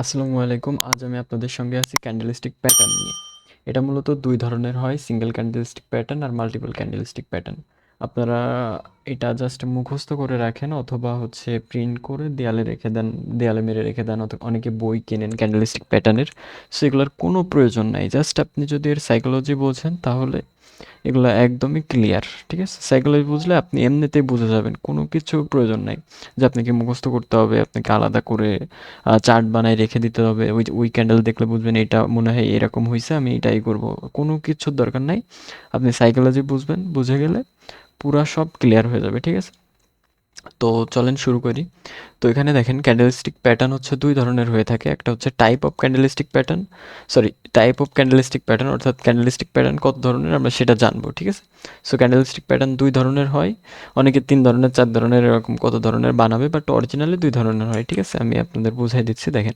আসসালামু আলাইকুম। আজ আমি আপনাদের সঙ্গে আছি ক্যান্ডেলস্টিক প্যাটার্ন নিয়ে। এটা মূলত ২ ধরনের হয়, সিঙ্গেল ক্যান্ডেলস্টিক প্যাটার্ন আর মাল্টিপল ক্যান্ডেলস্টিক প্যাটার্ন। আপনারা এটা জাস্ট মুখস্থ করে রাখেন অথবা প্রিন্ট করে দেয়ালে রেখে দেন, দেয়ালে মেরে রেখে দেন অনেকে বই কেনেন ক্যান্ডেলস্টিক প্যাটার্নের। সো এগুলোর কোনো প্রয়োজন নাই। জাস্ট আপনি যদি এর সাইকোলজি বোঝেন তাহলে এগুলো একদমই ক্লিয়ার। ঠিক আছে? সাইকোলজি বুঝলে আপনি এমনিতেই বুঝে যাবেন। কোনো কিছু প্রয়োজন নাই যে আপনাকে মুখস্থ করতে হবে, আপনাকে আলাদা করে চার্ট বানায় রেখে দিতে হবে। ওই ক্যান্ডেল দেখলে বুঝবেন এটা মনে হয় এরকম হইছে, আমি এটাই করব। কোনো কিছুর দরকার নাই। আপনি সাইকোলজি বুঝবেন, বুঝে গেলে পুরা সব ক্লিয়ার হয়ে যাবে। ঠিক আছে? তো চলেন শুরু করি। তো এখানে দেখেন ক্যান্ডেলস্টিক প্যাটার্ন ২ ধরনের হয়ে থাকে। একটা হচ্ছে type of candlestick pattern, type of candlestick pattern অর্থাৎ ক্যান্ডেলস্টিক প্যাটার্ন কত ধরনের আমরা সেটা জানবো। ঠিক আছে? সো ক্যান্ডেলস্টিক প্যাটার্ন ২ ধরনের হয়। অনেকে ৩ ধরনের, ৪ ধরনের, এরকম কত ধরনের বানাবে, বাট অরিজিনালি ২ ধরনের হয়। ঠিক আছে? আমি আপনাদের বুঝাই দিচ্ছি, দেখেন।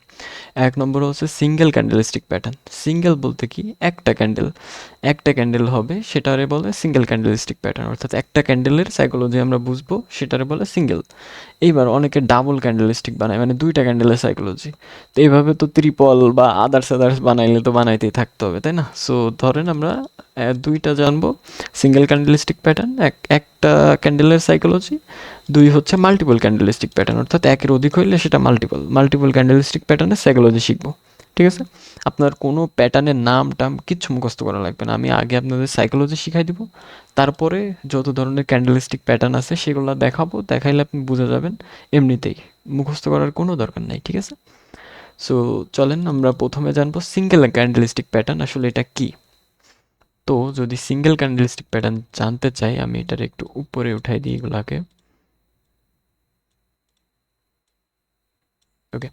১ নম্বর হচ্ছে সিঙ্গেল ক্যান্ডেলস্টিক প্যাটার্ন। সিঙ্গেল বলতে কি? একটা ক্যান্ডেল। একটা ক্যান্ডেল হবে, সেটারে বলে সিঙ্গেল ক্যান্ডেলস্টিক প্যাটার্ন। অর্থাৎ একটা ক্যান্ডেলের সাইকোলজি আমরা বুঝবো, সেটারে বলে সিঙ্গেল। এইবার অনেকে ডাবল ক্যান্ডেলস্টিক বানায়, মানে ২টা ক্যান্ডেলের সাইকোলজি। তো এইভাবে তো ত্রিপল বা আদার্স আদার্স বানাইলে তো বানাইতেই থাকতে হবে, তাই না? সো ধরেন আমরা ২টা জানবো। সিঙ্গেল ক্যান্ডেলস্টিক প্যাটার্ন, একটা ক্যান্ডেলের সাইকোলজি। ২ হচ্ছে মাল্টিপল ক্যান্ডেলস্টিক প্যাটার্ন, অর্থাৎ একের অধিক হইলে সেটা মাল্টিপল। মাল্টিপল ক্যান্ডেলস্টিক প্যাটার্নের সাইকোলজি শিখবো। ঠিক আছে? আপনার কোনো প্যাটার্নের নাম টাম কিচ্ছু মুখস্থ করা লাগবে না। আমি আগে আপনাদের সাইকোলজি শিখাই দিব। তারপরে যত ধরনের ক্যান্ডেলস্টিক প্যাটার্ন আছে সেগুলো দেখাবো। দেখাইলে আপনি বুঝে যাবেন এমনিতেই। মুখস্থ করার কোনো দরকার নাই। ঠিক আছে? সো চলেন আমরা প্রথমে জানবো সিঙ্গেল ক্যান্ডেলস্টিক প্যাটার্ন আসলে এটা কি। তো যদি সিঙ্গেল ক্যান্ডেলস্টিক প্যাটার্ন জানতে চাই, আমি এটার একটু উপরে উঠাই দিই এগুলাকে। ওকে।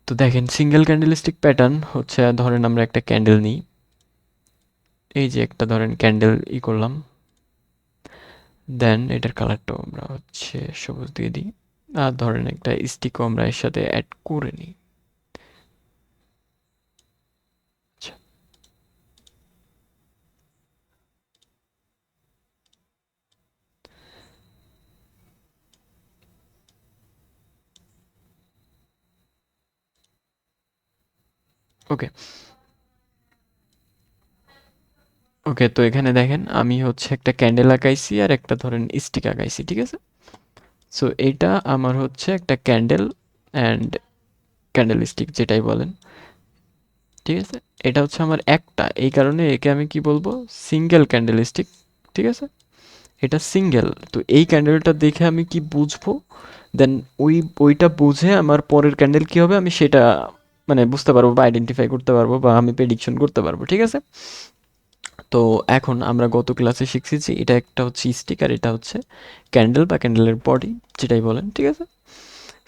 তো দেখেন সিঙ্গেল ক্যান্ডেলস্টিক প্যাটার্ন হচ্ছে, ধরেন আমরা একটা ক্যান্ডেল নিই। এই যে একটা ধরেন ক্যান্ডেল করলাম। দেন এটার কালারটাও আমরা সবুজ দিয়ে দিই। আর ধরেন একটা স্টিকও আমরা এর সাথে অ্যাড করে নিই। আচ্ছা, ওকে। ওকে, তো এখানে দেখেন আমি একটা ক্যান্ডেল আঁকাইছি আর একটা ধরেন স্টিক আঁকাইছি। ঠিক আছে? সো এইটা আমার একটা ক্যান্ডেল অ্যান্ড ক্যান্ডেল স্টিক যেটাই বলেন। ঠিক আছে? এটা আমার একটা, এই কারণে একে আমি কি বলবো? Single candle stick. ঠিক আছে? এটা সিঙ্গেল। তো এই ক্যান্ডেলটা দেখে আমি কি বুঝবো? দেন ওইটা বুঝে আমার পরের ক্যান্ডেল কি হবে আমি সেটা মানে বুঝতে পারবো বা আইডেন্টিফাই করতে পারবো বা আমি প্রেডিকশন করতে পারবো। ঠিক আছে? তো এখন আমরা গত ক্লাসে শিখছি যে এটা একটা স্টিক আর এটা ক্যান্ডেল বা ক্যান্ডেলের বডি যেটাই বলেন। ঠিক আছে?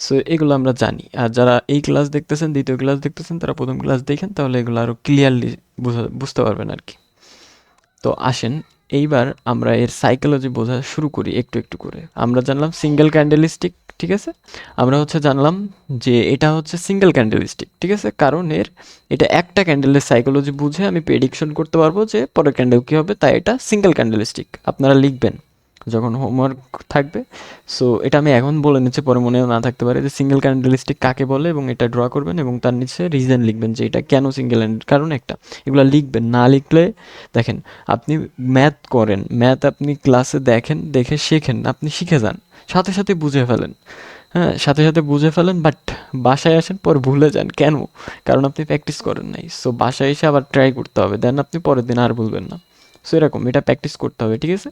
সো এগুলো আমরা জানি। আর যারা এই ক্লাস দেখতেছেন, দ্বিতীয় ক্লাস দেখতেছেন, তারা প্রথম ক্লাস দেখেন, তাহলে এগুলো আরও ক্লিয়ারলি বুঝতে পারবেন আর কি। তো আসেন এইবার আমরা এর সাইকোলজি বোঝা শুরু করি একটু একটু করে। আমরা জানলাম সিঙ্গেল ক্যান্ডেলিস্টিক। ঠিক আছে? আমরা জানলাম যে এটা সিঙ্গেল ক্যান্ডেলিস্টিক। ঠিক আছে? কারণ এটা একটা ক্যান্ডেলের সাইকোলজি বুঝে আমি প্রেডিকশন করতে পারবো যে পরের ক্যান্ডেল কী হবে, তাই এটা সিঙ্গেল ক্যান্ডেলিস্টিক। আপনারা লিখবেন যখন হোমওয়ার্ক থাকবে। সো এটা আমি এখন বলে নিচ্ছি, পরে মনেও না থাকতে পারে যে সিঙ্গেল ক্যান্ডেলিস্টিক কাকে বলে, এবং এটা ড্র করবেন এবং তার নিচে রিজন লিখবেন যে এটা কেন সিঙ্গেল। কারণ একটা, এগুলো লিখবেন। না লিখলে দেখেন, আপনি ম্যাথ করেন, ম্যাথ আপনি ক্লাসে দেখেন, দেখে শেখেন, আপনি শিখে যান, সাথে সাথে বুঝে ফেলেন। হ্যাঁ, সাথে সাথে বুঝে ফেলেন, বাট বাসায় আসেন পর ভুলে যান। কেন? কারণ আপনি প্র্যাকটিস করেন নাই। সো বাসায় এসে আবার ট্রাই করতে হবে, দেন আপনি পরের দিন আর ভুলবেন না। সো এরকম এটা প্র্যাকটিস করতে হবে। ঠিক আছে?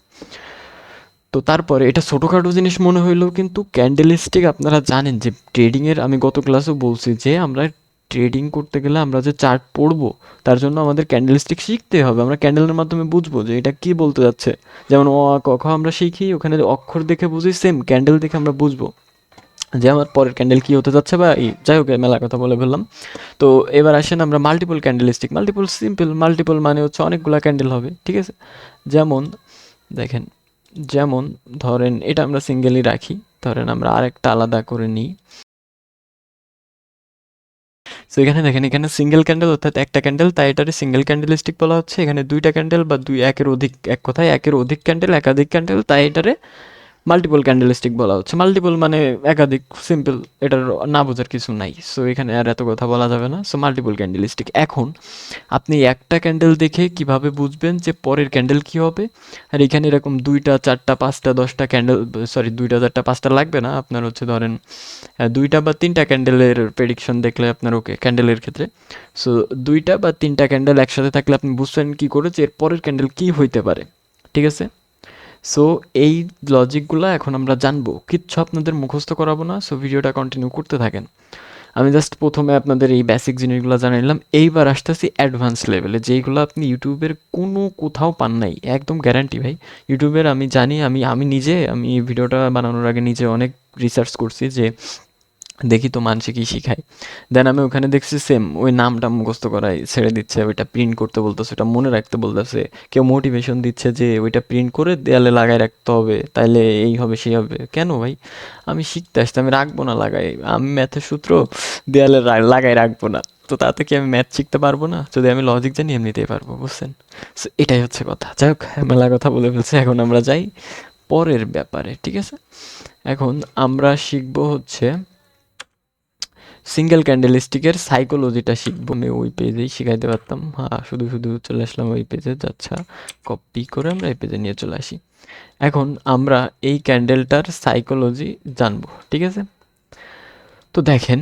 তো তারপরে এটা ছোটোখাটো জিনিস মনে হইলেও কিন্তু ক্যান্ডেলস্টিক আপনারা জানেন যে ট্রেডিংয়ের, আমি গত ক্লাসেও বলছি যে আমরা ট্রেডিং করতে গেলে আমরা যে চার্ট পড়বো, তার জন্য আমাদের ক্যান্ডেলস্টিক শিখতে হবে। আমরা ক্যান্ডেলের মাধ্যমে বুঝবো যে এটা কি বলতে যাচ্ছে। যেমন অ আ ক খ আমরা শিখি, ওখানে অক্ষর দেখে বুঝি, সেম ক্যান্ডেল দেখে আমরা বুঝবো যে আমার পরের ক্যান্ডেল কি হতে যাচ্ছে, বা এই যাই হোক মেলা কথা বলে ফেললাম। তো এবার আসেন আমরা multiple candlestick. Multiple simple, multiple মানে অনেকগুলা ক্যান্ডেল হবে। ঠিক আছে? যেমন দেখেন, যেমন ধরেন এটা আমরা সিঙ্গেলই রাখি, ধরেন আমরা আরেকটা আলাদা করে নিই। সো এখানে দেখেন, এখানে সিঙ্গেল ক্যান্ডেল অর্থাৎ একটা ক্যান্ডেল, তাই এটারে সিঙ্গেল ক্যান্ডেলস্টিক বলা হচ্ছে। এখানে ২টা ক্যান্ডেল বা একের অধিক, এক কথায় একের অধিক ক্যান্ডেল, একাধিক ক্যান্ডেল, তাই এটারে মাল্টিপল ক্যান্ডেলস্টিক বলা হচ্ছে। মাল্টিপল মানে একাধিক, সিম্পল, এটার না বোঝার কিছু নাই। সো এখানে আর এত কথা বলা যাবে না। So multiple candlestick. এখন আপনি একটা ক্যান্ডেল দেখে কিভাবে বুঝবেন যে পরের ক্যান্ডেল কি হবে? আর এখানে এরকম 2টা 4টা 5টা 10টা ক্যান্ডেল, সরি 2টা 4টা 5টা লাগবে না, আপনার হচ্ছে ধরেন 2টা বা 3টা ক্যান্ডেলের প্রেডিকশন দেখলে আপনার ওকে ক্যান্ডেলের ক্ষেত্রে। সো 2টা বা 3টা ক্যান্ডেল একসাথে থাকলে আপনি বুঝবেন কি করে যে এর পরের ক্যান্ডেল কি হইতে পারে, ঠিক আছে? সো এই লজিকগুলো এখন আমরা জানবো, কিচ্ছু আপনাদের মুখস্থ করাবো না। সো ভিডিওটা কন্টিনিউ করতে থাকেন। আমি জাস্ট প্রথমে আপনাদের এই বেসিক জিনিসগুলো জানাইলাম। এইবার আসতেছি অ্যাডভান্স লেভেলে, যেইগুলো আপনি ইউটিউবের কোনো কোথাও পান নাই, একদম গ্যারান্টি ভাই। ইউটিউবের আমি জানি, আমি নিজে, আমি এই ভিডিওটা বানানোর আগে নিজে অনেক রিসার্চ করছি যে দেখি তো মানুষে কি শিখায়। দেন আমি ওখানে দেখছি সেম ওই নামটা মুখস্থ করাই ছেড়ে দিচ্ছে, ওইটা প্রিন্ট করতে বলতেছে, ওটা মনে রাখতে বলতেছে। কেউ মোটিভেশন দিচ্ছে যে ওইটা প্রিন্ট করে দেয়ালে লাগাই রাখতে হবে, তাইলে এই হবে সেই হবে। কেন ভাই? আমি শিখতে আসছি, আমি রাখবো না লাগাই? আমি ম্যাথের সূত্র দেয়ালে লাগাই রাখবো না, তো তাতে কি আমি ম্যাথ শিখতে পারবো না? যদি আমি লজিক জানি এমনিতেই পারবো, বুঝছেন? So, এটাই হচ্ছে কথা। যাই হোক, মেলা কথা বলে ফেলছে, এখন আমরা যাই পরের ব্যাপারে, ঠিক আছে? এখন আমরা শিখবো হচ্ছে সিঙ্গেল ক্যান্ডেলস্টিকের সাইকোলজিটা শিখবো। আমি ওই পেজেই শিখাইতে পারতাম, হ্যাঁ, শুধু শুধু চলে আসলাম ওই পেজে। আচ্ছা, কপি করে আমরা এই পেজে নিয়ে চলে আসি। এখন আমরা এই ক্যান্ডেলটার সাইকোলজি জানবো, ঠিক আছে? তো দেখেন,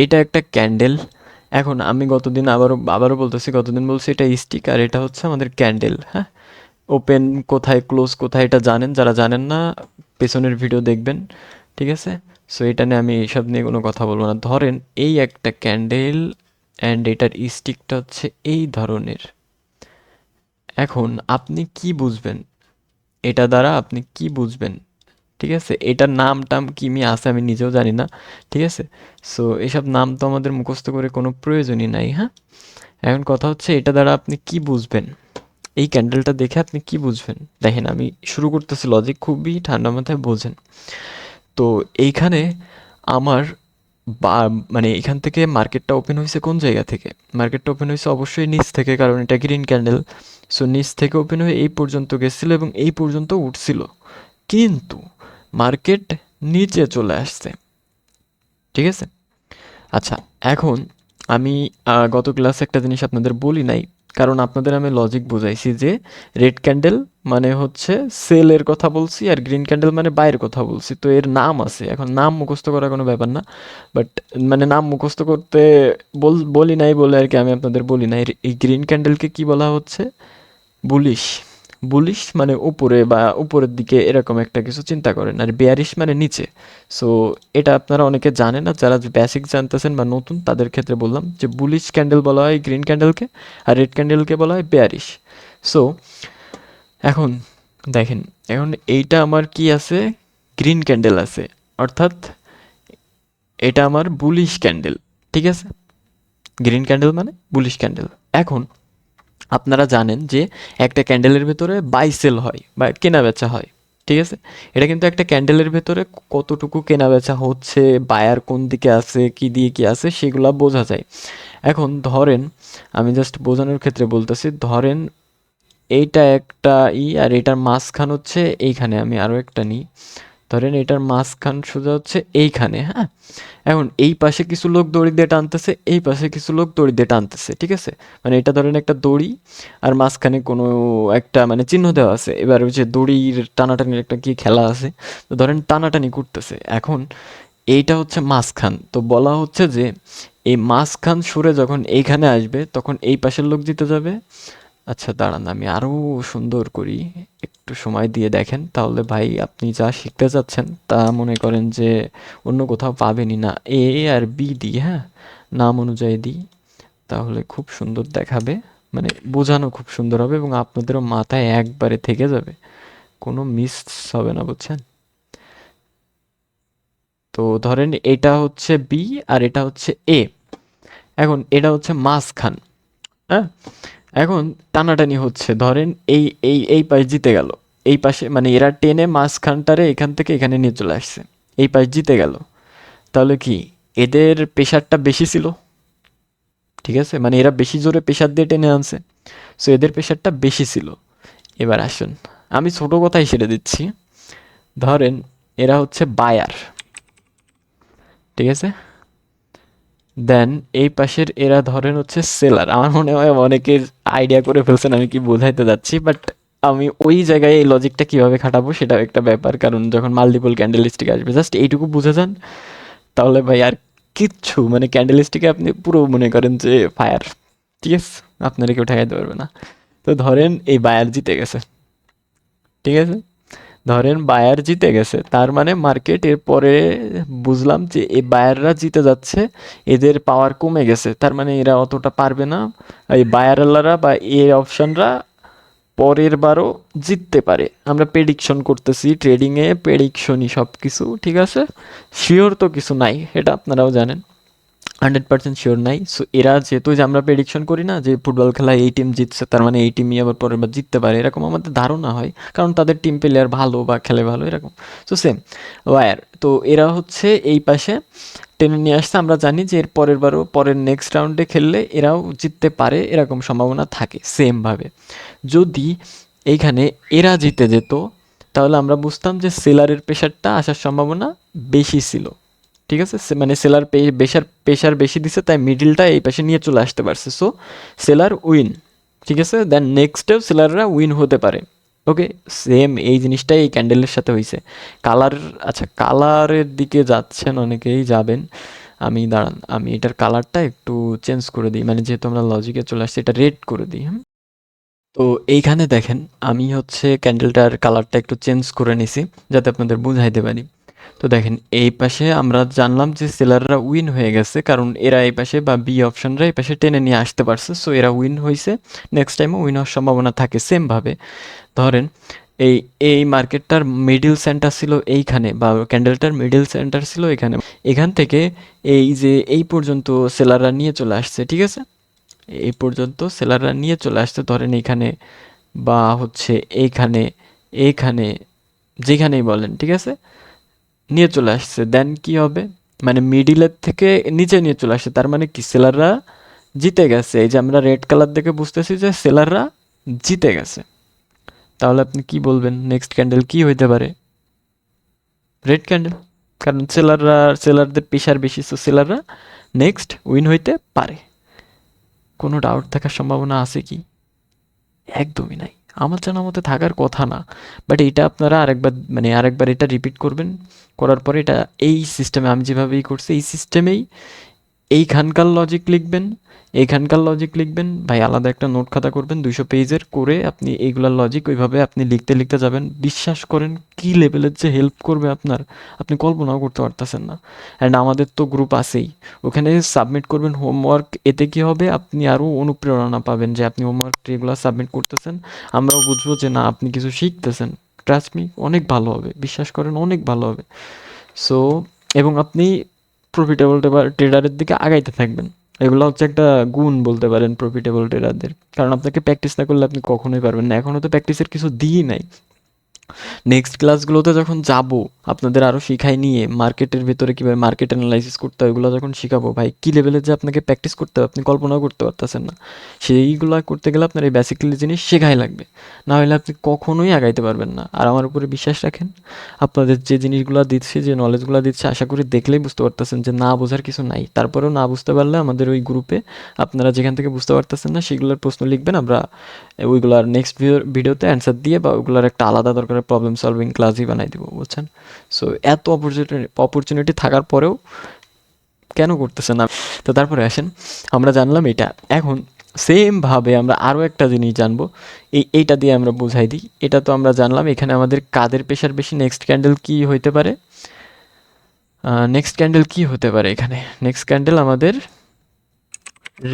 এটা একটা ক্যান্ডেল। এখন আমি গতদিন আবারও বলতেছি, গতদিন বলছি এটা স্টিক আর এটা হচ্ছে আমাদের ক্যান্ডেল, হ্যাঁ? ওপেন কোথায়, ক্লোজ কোথায়, এটা জানেন। যারা জানেন না পেছনের ভিডিও দেখবেন, ঠিক আছে? সো এটা নিয়ে আমি এইসব নিয়ে কোনো কথা বলবো না। ধরেন এই একটা ক্যান্ডেল অ্যান্ড এটার স্টিকটা হচ্ছে এই ধরনের। এখন আপনি কি বুঝবেন এটা দ্বারা? আপনি কি বুঝবেন, ঠিক আছে? এটার নাম টাম কি আছে আমি নিজেও জানি না, ঠিক আছে? সো এসব নাম তো আমাদের মুখস্থ করে কোনো প্রয়োজনই নাই, হ্যাঁ? এখন কথা হচ্ছে এটা দ্বারা আপনি কি বুঝবেন, এই ক্যান্ডেলটা দেখে আপনি কি বুঝবেন? দেখেন আমি শুরু করতেছি, লজিক খুবই ঠান্ডা মাথায় বোঝেন। তো এইখানে আমার বা মানে এখান থেকে মার্কেটটা ওপেন হয়েছে কোন জায়গা থেকে? মার্কেটটা ওপেন হয়েছে অবশ্যই নিচ থেকে, কারণ এটা গ্রিন ক্যান্ডেল। সো নিচ থেকে ওপেন হয়ে এই পর্যন্ত গেছিলো এবং এই পর্যন্ত উঠছিল, কিন্তু মার্কেট নিচে চলে আসছে, ঠিক আছে? আচ্ছা, এখন আমি গত ক্লাসে একটা জিনিস আপনাদের বলি নাই, কারণ আপনাদের আমি লজিক বুঝাইছি যে রেড ক্যান্ডেল মানে হচ্ছে সেলের কথা বলছি, আর গ্রিন ক্যান্ডেল মানে বাইরের কথা বলছি। তো এর নাম আছে, এখন নাম মুখস্থ করা কোনো ব্যাপার না, বাট মানে নাম মুখস্থ করতে বলি নাই বলে আর কি আমি আপনাদের বলি নাই। এই গ্রিন ক্যান্ডেলকে কি বলা হচ্ছে? বুলিশ। বুলিশ মানে উপরে বা উপরের দিকে এরকম একটা কিছু চিন্তা করেন, আর বেয়ারিশ মানে নিচে। সো এটা আপনারা অনেকে জানেন না, যারা বেসিক জানতেছেন বা নতুন তাদের ক্ষেত্রে বললাম যে বুলিশ ক্যান্ডেল বলা হয় গ্রিন ক্যান্ডেলকে, আর রেড ক্যান্ডেলকে বলা হয় বেয়ারিশ। সো এখন দেখেন, এখন এইটা আমার কি আছে? গ্রিন ক্যান্ডেল আছে, অর্থাৎ এটা আমার বুলিশ ক্যান্ডেল, ঠিক আছে? গ্রিন ক্যান্ডেল মানে বুলিশ ক্যান্ডেল। এখন আপনারা জানেন যে একটা ক্যান্ডেলের ভেতরে বাই সেল হয় বা কেনা বেচা হয়, ঠিক আছে? এটা কিন্তু একটা ক্যান্ডেলের ভেতরে কতটুকু কেনা বেচা হচ্ছে, বায়ার কোন দিকে আছে, কি দিয়ে কি আছে, সেগুলো বোঝা যায়। এখন ধরেন, আমি জাস্ট বোঝানোর ক্ষেত্রে বলতেছি, ধরেন এইটা একটা আর এটার মাঝখান হচ্ছে এইখানে, আমি আরও একটা নিই। ধরেন এটার মাঝখান সোজা হচ্ছে এইখানে, হ্যাঁ? এখন এই পাশে কিছু লোক দড়ি দিয়ে টানতেছে, এই পাশে কিছু লোক দড়ি দিয়ে টানতেছে, ঠিক আছে? মানে এটা ধরেন একটা দড়ি, আর মাঝখানে কোনো একটা মানে চিহ্ন দেওয়া আছে। এবার ওই যে দড়ির টানাটানির একটা কি খেলা আছে, তো ধরেন টানাটানি করতেছে। এখন এইটা হচ্ছে মাঝখান, তো বলা হচ্ছে যে এই মাঝখান সরে যখন এইখানে আসবে তখন এই পাশের লোক জিতে যাবে। আচ্ছা দাঁড়ান, আমি আরও সুন্দর করি, একটু সময় দিয়ে দেখেন, তাহলে ভাই আপনি যা শিখতে চাচ্ছেন তা মনে করেন যে অন্য কোথাও পাবেনই না। এ আর বি দিই, হ্যাঁ, নাম অনুযায়ী দিই, তাহলে খুব সুন্দর দেখাবে, মানে বোঝানো খুব সুন্দর হবে এবং আপনাদেরও মাথায় একবারে থেকে যাবে, কোনো মিস হবে না, বুঝছেন? তো ধরেন এটা হচ্ছে বি আর এটা হচ্ছে এ। এখন এটা হচ্ছে মাঝখান, হ্যাঁ? এখন টানাটানি হচ্ছে, ধরেন এই এই পাশ জিতে গেল, এই পাশে মানে এরা টেনে মাঝখানটারে এখান থেকে এখানে নিয়ে চলে আসছে, এই পাশ জিতে গেল। তাহলে কি এদের প্রেশারটা বেশি ছিল, ঠিক আছে? মানে এরা বেশি জোরে প্রেশার দিয়ে টেনে আনছে, সো এদের প্রেশারটা বেশি ছিল। এবার আসুন, আমি ছোট কথাই সেরে দিচ্ছি। ধরেন এরা হচ্ছে বায়ার, ঠিক আছে? দেন এই পাশের এরা ধরেন হচ্ছে সেলার। আমার মনে হয় অনেকে আইডিয়া করে ফেলছেন আমি কি বোঝাইতে যাচ্ছি, বাট আমি ওই জায়গায় এই লজিকটা কিভাবে খাটাবো সেটাও একটা ব্যাপার, কারণ যখন মাল্টিপল ক্যান্ডেলস্টিক আসবে জাস্ট এইটুকু বুঝে যান, তাহলে ভাই আর কিচ্ছু মানে ক্যান্ডেলস্টিকে আপনি পুরো মনে করেন যে ফায়ার, ঠিক আছে? আপনারা কেউ ঠেকাইতে পারবে না। তো ধরেন এই বায়ার জিতে গেছে, ঠিক আছে? ধরেন বায়ার জিতে গেছে, তার মানে মার্কেট এরপরে বুঝলাম যে এই বায়াররা জিতে যাচ্ছে, এদের পাওয়ার কমে গেছে, তার মানে এরা অতটা পারবে না। এই বায়াররা বা এই অপশনরা পরের বারও জিততে পারে। আমরা প্রেডিকশন করতেছি, ট্রেডিংয়ে প্রেডিকশনই সব কিছু, ঠিক আছে? শিওর তো কিছু নাই, এটা আপনারাও জানেন, 100% শিওর নাই। সো এরা যেহেতু যে আমরা প্রেডিকশন করি না যে ফুটবল খেলায় এই টিম জিতছে তার মানে এই টিমই আবার পরের বার জিততে পারে, এরকম আমাদের ধারণা হয়, কারণ তাদের টিম প্লেয়ার ভালো বা খেলে ভালো এরকম। সো সেম ওয়ার, তো এরা হচ্ছে এই পাশে টেনে নিয়ে আসছে, আমরা জানি যে এর পরের বারও পরের নেক্সট রাউন্ডে খেললে এরাও জিততে পারে, এরকম সম্ভাবনা থাকে। সেমভাবে যদি এইখানে এরা জিতে যেত, তাহলে আমরা বুঝতাম যে সেলারের প্রেশারটা আসার সম্ভাবনা বেশি ছিল, ঠিক আছে? মানে সেলার প্রেশার বেশি দিছে, তাই মিডিলটা এই পাশে নিয়ে চলে আসতে পারছে, সো সেলার উইন, ঠিক আছে? দেন নেক্সটেও সেলাররা উইন হতে পারে। ওকে, সেম এই জিনিসটাই এই ক্যান্ডেলের সাথে হয়েছে। কালার, আচ্ছা কালারের দিকে যাচ্ছেন অনেকেই, যাবেন। আমি দাঁড়ান, আমি এটার কালারটা একটু চেঞ্জ করে দিই, মানে যেহেতু আমরা লজিকে চলে আসছি এটা রেড করে দিই। তো এইখানে দেখেন আমি হচ্ছে ক্যান্ডেলটার কালারটা একটু চেঞ্জ করে নিছি যাতে আপনাদের বুঝাইতে পারি। তো দেখেন এই পাশে আমরা জানলাম যে সেলাররা উইন হয়ে গেছে, কারণ এরা এই পাশে বা বি অপশনরা এই পাশে টেনে নিয়ে আসতে পারছে, সো এরা উইন হয়েছে। নেক্সট টাইমও উইন হওয়ার সম্ভাবনা থাকে। সেমভাবে ধরেন এই এই মার্কেটটার মিডিল সেন্টার ছিল এইখানে, বা ক্যান্ডেলটার মিডিল সেন্টার ছিল এখানে, এখান থেকে এই যে এই পর্যন্ত সেলাররা নিয়ে চলে আসছে, ঠিক আছে? এই পর্যন্ত সেলাররা নিয়ে চলে আসছে, ধরেন এইখানে বা হচ্ছে এইখানে, এইখানে, যেখানেই বলেন, ঠিক আছে? নিয়ে চলে আসছে, দেন কি হবে, মানে মিডিলের থেকে নিচে নিয়ে চলে আসছে, তার মানে কি সেলাররা জিতে গেছে। এই যে আমরা রেড কালার দেখে বুঝতেছি যে সেলাররা জিতে গেছে। তাহলে আপনি কি বলবেন নেক্সট ক্যান্ডেল কি হইতে পারে? রেড ক্যান্ডেল, কারণ সেলারদের প্রেশার বেশি, তো সেলাররা নেক্সট উইন হইতে পারে। কোনো ডাউট থাকার সম্ভাবনা আছে কি? একদমই নাই। আমার জানা মতে থাকার কথা না। বাট এইটা আপনারা আরেকবার মানে আরেকবার এটা রিপিট করবেন। করার পরে এটা এই সিস্টেমে আমি যেভাবেই করছি এই সিস্টেমেই এইখানকার লজিক লিখবেন, এইখানকার লজিক লিখবেন। ভাই আলাদা একটা নোট খাতা করবেন 200 পেজের, করে আপনি এইগুলার লজিক ওইভাবে আপনি লিখতে লিখতে যাবেন। বিশ্বাস করেন কি লেভেলের যে হেল্প করবে আপনার, আপনি কল্পনাও করতে পারতেছেন না। অ্যান্ড আমাদের তো গ্রুপ আছেই, ওখানে সাবমিট করবেন হোমওয়ার্ক। এতে কি হবে, আপনি আরও অনুপ্রেরণা পাবেন যে আপনি হোমওয়ার্ক রেগুলার সাবমিট করতেছেন। আমরাও বুঝবো যে না আপনি কিছু শিখতেছেন। ট্রাস্ট মি, অনেক ভালো হবে, বিশ্বাস করেন অনেক ভালো হবে। সো এবং আপনি প্রফিটেবল ট্রেডারের দিকে আগাইতে থাকবেন। এগুলো হচ্ছে একটা গুণ বলতে পারেন প্রফিটেবল ট্রেডারদের, কারণ আপনাকে প্র্যাকটিস না করলে আপনি কখনোই পারবেন না। এখনও তো প্র্যাকটিসের কিছু দিই নাই। নেক্সট ক্লাসগুলোতে যখন যাব আপনাদের আরও শিখাই নিয়ে মার্কেটের ভেতরে কীভাবে মার্কেট অ্যানালাইসিস করতে হয় ওগুলো যখন শিখাবো, ভাই কী লেভেলের যে আপনাকে প্র্যাকটিস করতে হবে আপনি কল্পনাও করতে পারতেছেন না। সেইগুলো করতে গেলে আপনার এই বেসিক্যালি জিনিস শেখাই লাগবে, না হলে আপনি কখনোই আগাইতে পারবেন না। আর আমার উপরে বিশ্বাস রাখেন, আপনাদের যে জিনিসগুলো দিচ্ছি, যে নলেজগুলো দিচ্ছি, আশা করি দেখলেই বুঝতে পারতেছেন যে না বোঝার কিছু নাই। তারপরেও না বুঝতে পারলে আমাদের ওই গ্রুপে আপনারা যেখান থেকে বুঝতে পারতেছেন না সেগুলোর প্রশ্ন লিখবেন, আমরা ওইগুলার নেক্সট ভিডিওতে অ্যান্সার দিয়ে বা ওইগুলার একটা আলাদা দরকারের প্রবলেম সলভিং ক্লাসই বানাই দিব, বুঝছেন? সো এত অপরচুনিটি থাকার পরেও কেন করতেছেন না? তো তারপরে আসেন, আমরা জানলাম এটা। এখন সেমভাবে আমরা আরও একটা জিনিস জানবো, এইটা দিয়ে আমরা বুঝাই দিই। এটা তো আমরা জানলাম এখানে আমাদের কাদের প্রেশার বেশি, নেক্সট ক্যান্ডেল কি হইতে পারে, নেক্সট ক্যান্ডেল কি হতে পারে এখানে? নেক্সট ক্যান্ডেল আমাদের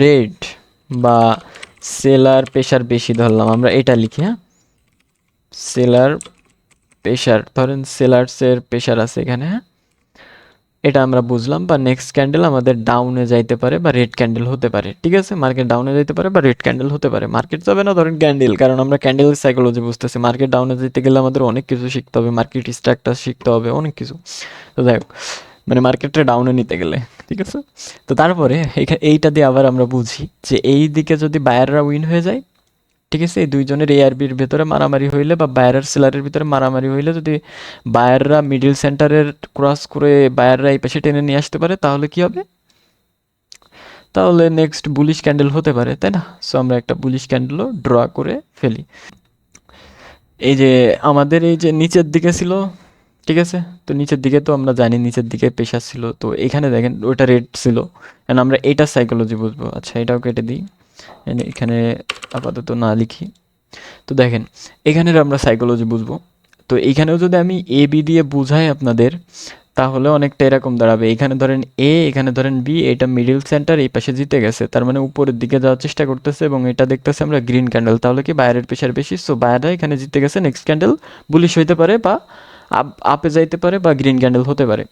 রেড বা সেলার প্রেশার বেশি ধরলাম আমরা, এটা লিখি। হ্যাঁ, সেলার প্রেশার, ধরেন সেলার্সের প্রেশার আছে এখানে। হ্যাঁ, এটা আমরা বুঝলাম। বা নেক্সট ক্যান্ডেল আমাদের ডাউনে যাইতে পারে বা রেড ক্যান্ডেল হতে পারে, ঠিক আছে? মার্কেট ডাউনে যাইতে পারে বা রেড ক্যান্ডেল হতে পারে। মার্কেট যাবে না ধরেন ক্যান্ডেল, কারণ আমরা ক্যান্ডেলের সাইকোলজি বুঝতেছি। মার্কেট ডাউনে যেতে গেলে আমাদের অনেক কিছু শিখতে হবে, মার্কেট স্ট্রাকচার শিখতে হবে, অনেক কিছু। তো যাই হোক, মানে মার্কেটটা ডাউনে নিতে গেলে, ঠিক আছে? তো তারপরে এইটা দিয়ে আবার আমরা বুঝি যে এই দিকে যদি বায়াররা উইন হয়ে যায়, ঠিক আছে? এই দুইজনের এ আর বির ভেতরে মারামারি হইলে বা বায়ার আর সেলারের ভিতরে মারামারি হইলে যদি বায়াররা মিডল সেন্টারের ক্রস করে বায়াররা এই পাশে টেনে নিয়ে আসতে পারে তাহলে কি হবে? তাহলে নেক্সট বুলিশ ক্যান্ডেল হতে পারে, তাই না? সো আমরা একটা বুলিশ ক্যান্ডেলও ড্র করে ফেলি। এই যে আমাদের এই যে নিচের দিকে ছিল, ঠিক আছে? তো নিচের দিকে তো আমরা জানি নিচের দিকে প্রেশার ছিল, তো এখানে দেখেন ওটা রেড ছিল। এন্ড আমরা এটার সাইকোলজি বুঝবো। আচ্ছা, এটাও কেটে দিই, এখানে আপাতত না লিখি। তো দেখেন এখানের আমরা সাইকোলজি বুঝবো। তো এইখানেও যদি আমি এ বি দিয়ে বুঝাই আপনাদের, তাহলে অনেকটা এরকম দাঁড়াবে। এখানে ধরেন এ, এখানে ধরেন বি, এটা মিডিল সেন্টার এই পাশে জিতে গেছে, তার মানে উপরের দিকে যাওয়ার চেষ্টা করতেছে এবং এটা দেখতেছে আমরা গ্রিন ক্যান্ডেল, তাহলে কি বাইরের প্রেশার বেশি, সো বাইরে এখানে জিতে গেছে। নেক্সট ক্যান্ডেল বুলিশ হইতে পারে বা আপে যাইতে পারে বা গ্রিন ক্যান্ডেল হতে পারে।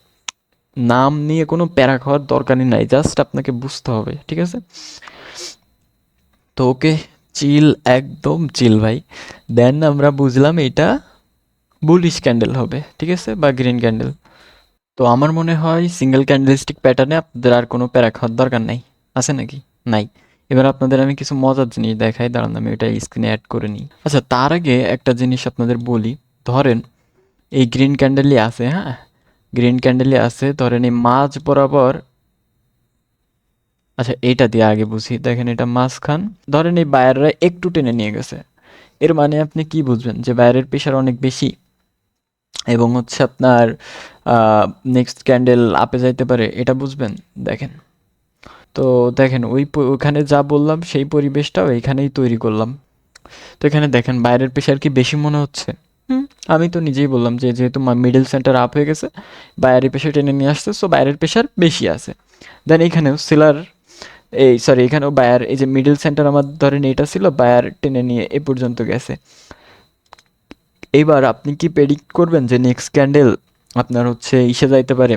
নাম নিয়ে কোনো প্যারা খাওয়ার দরকারই নাই, জাস্ট আপনাকে বুঝতে হবে, ঠিক আছে? তো ওকে, চিল, একদম চিল ভাই। দেন আমরা বুঝলাম এটা বুলিশ ক্যান্ডেল হবে, ঠিক আছে, বা গ্রিন ক্যান্ডেল। তো আমার মনে হয় সিঙ্গেল ক্যান্ডেলস্টিক প্যাটার্নে আপনাদের আর কোনো প্যারা খাওয়ার দরকার নাই। আছে নাকি? নাই। এবার আপনাদের আমি কিছু মজার জিনিস দেখাই, দাঁড়ান আমি এটা স্ক্রিনে অ্যাড করে নিই। আচ্ছা, তার আগে একটা জিনিস আপনাদের বলি। ধরেন এই গ্রিন ক্যান্ডেলই আছে, হ্যাঁ, গ্রিন ক্যান্ডেলই আছে, ধরেন এই মাঝ বরাবর। আচ্ছা, এইটা দিয়ে আগে বুঝি। দেখেন এটা মাঝখান, ধরেন এই বায়াররা একটু টেনে নিয়ে গেছে, এর মানে আপনি কি বুঝবেন? যে বায়ারের প্রেশার অনেক বেশি এবং হচ্ছে আপনার নেক্সট ক্যান্ডেল আপে যাইতে পারে, এটা বুঝবেন। দেখেন, তো দেখেন ওইখানে যা বললাম সেই পরিবেশটাও এখানেই তৈরি করলাম। তো এখানে দেখেন বাইরের প্রেশার কি বেশি মনে হচ্ছে? হুম, আমি তো নিজেই বললাম যে যেহেতু মিডল সেন্টার আপ হয়ে গেছে, বাইরের প্রেশার টেনে নিয়ে আসছে, সো বাইরের প্রেশার বেশি আছে। দেন এখানেও সেলার, এই সরি, এখানেও বায়ার, এই যে মিডল সেন্টার আমার ধরেন এটা ছিল, বায়ার টেনে নিয়ে এ পর্যন্ত গেছে। এইবার আপনি কি প্রেডিক্ট করবেন যে নেক্সট ক্যান্ডেল আপনার হচ্ছে ইসে যাইতে পারে,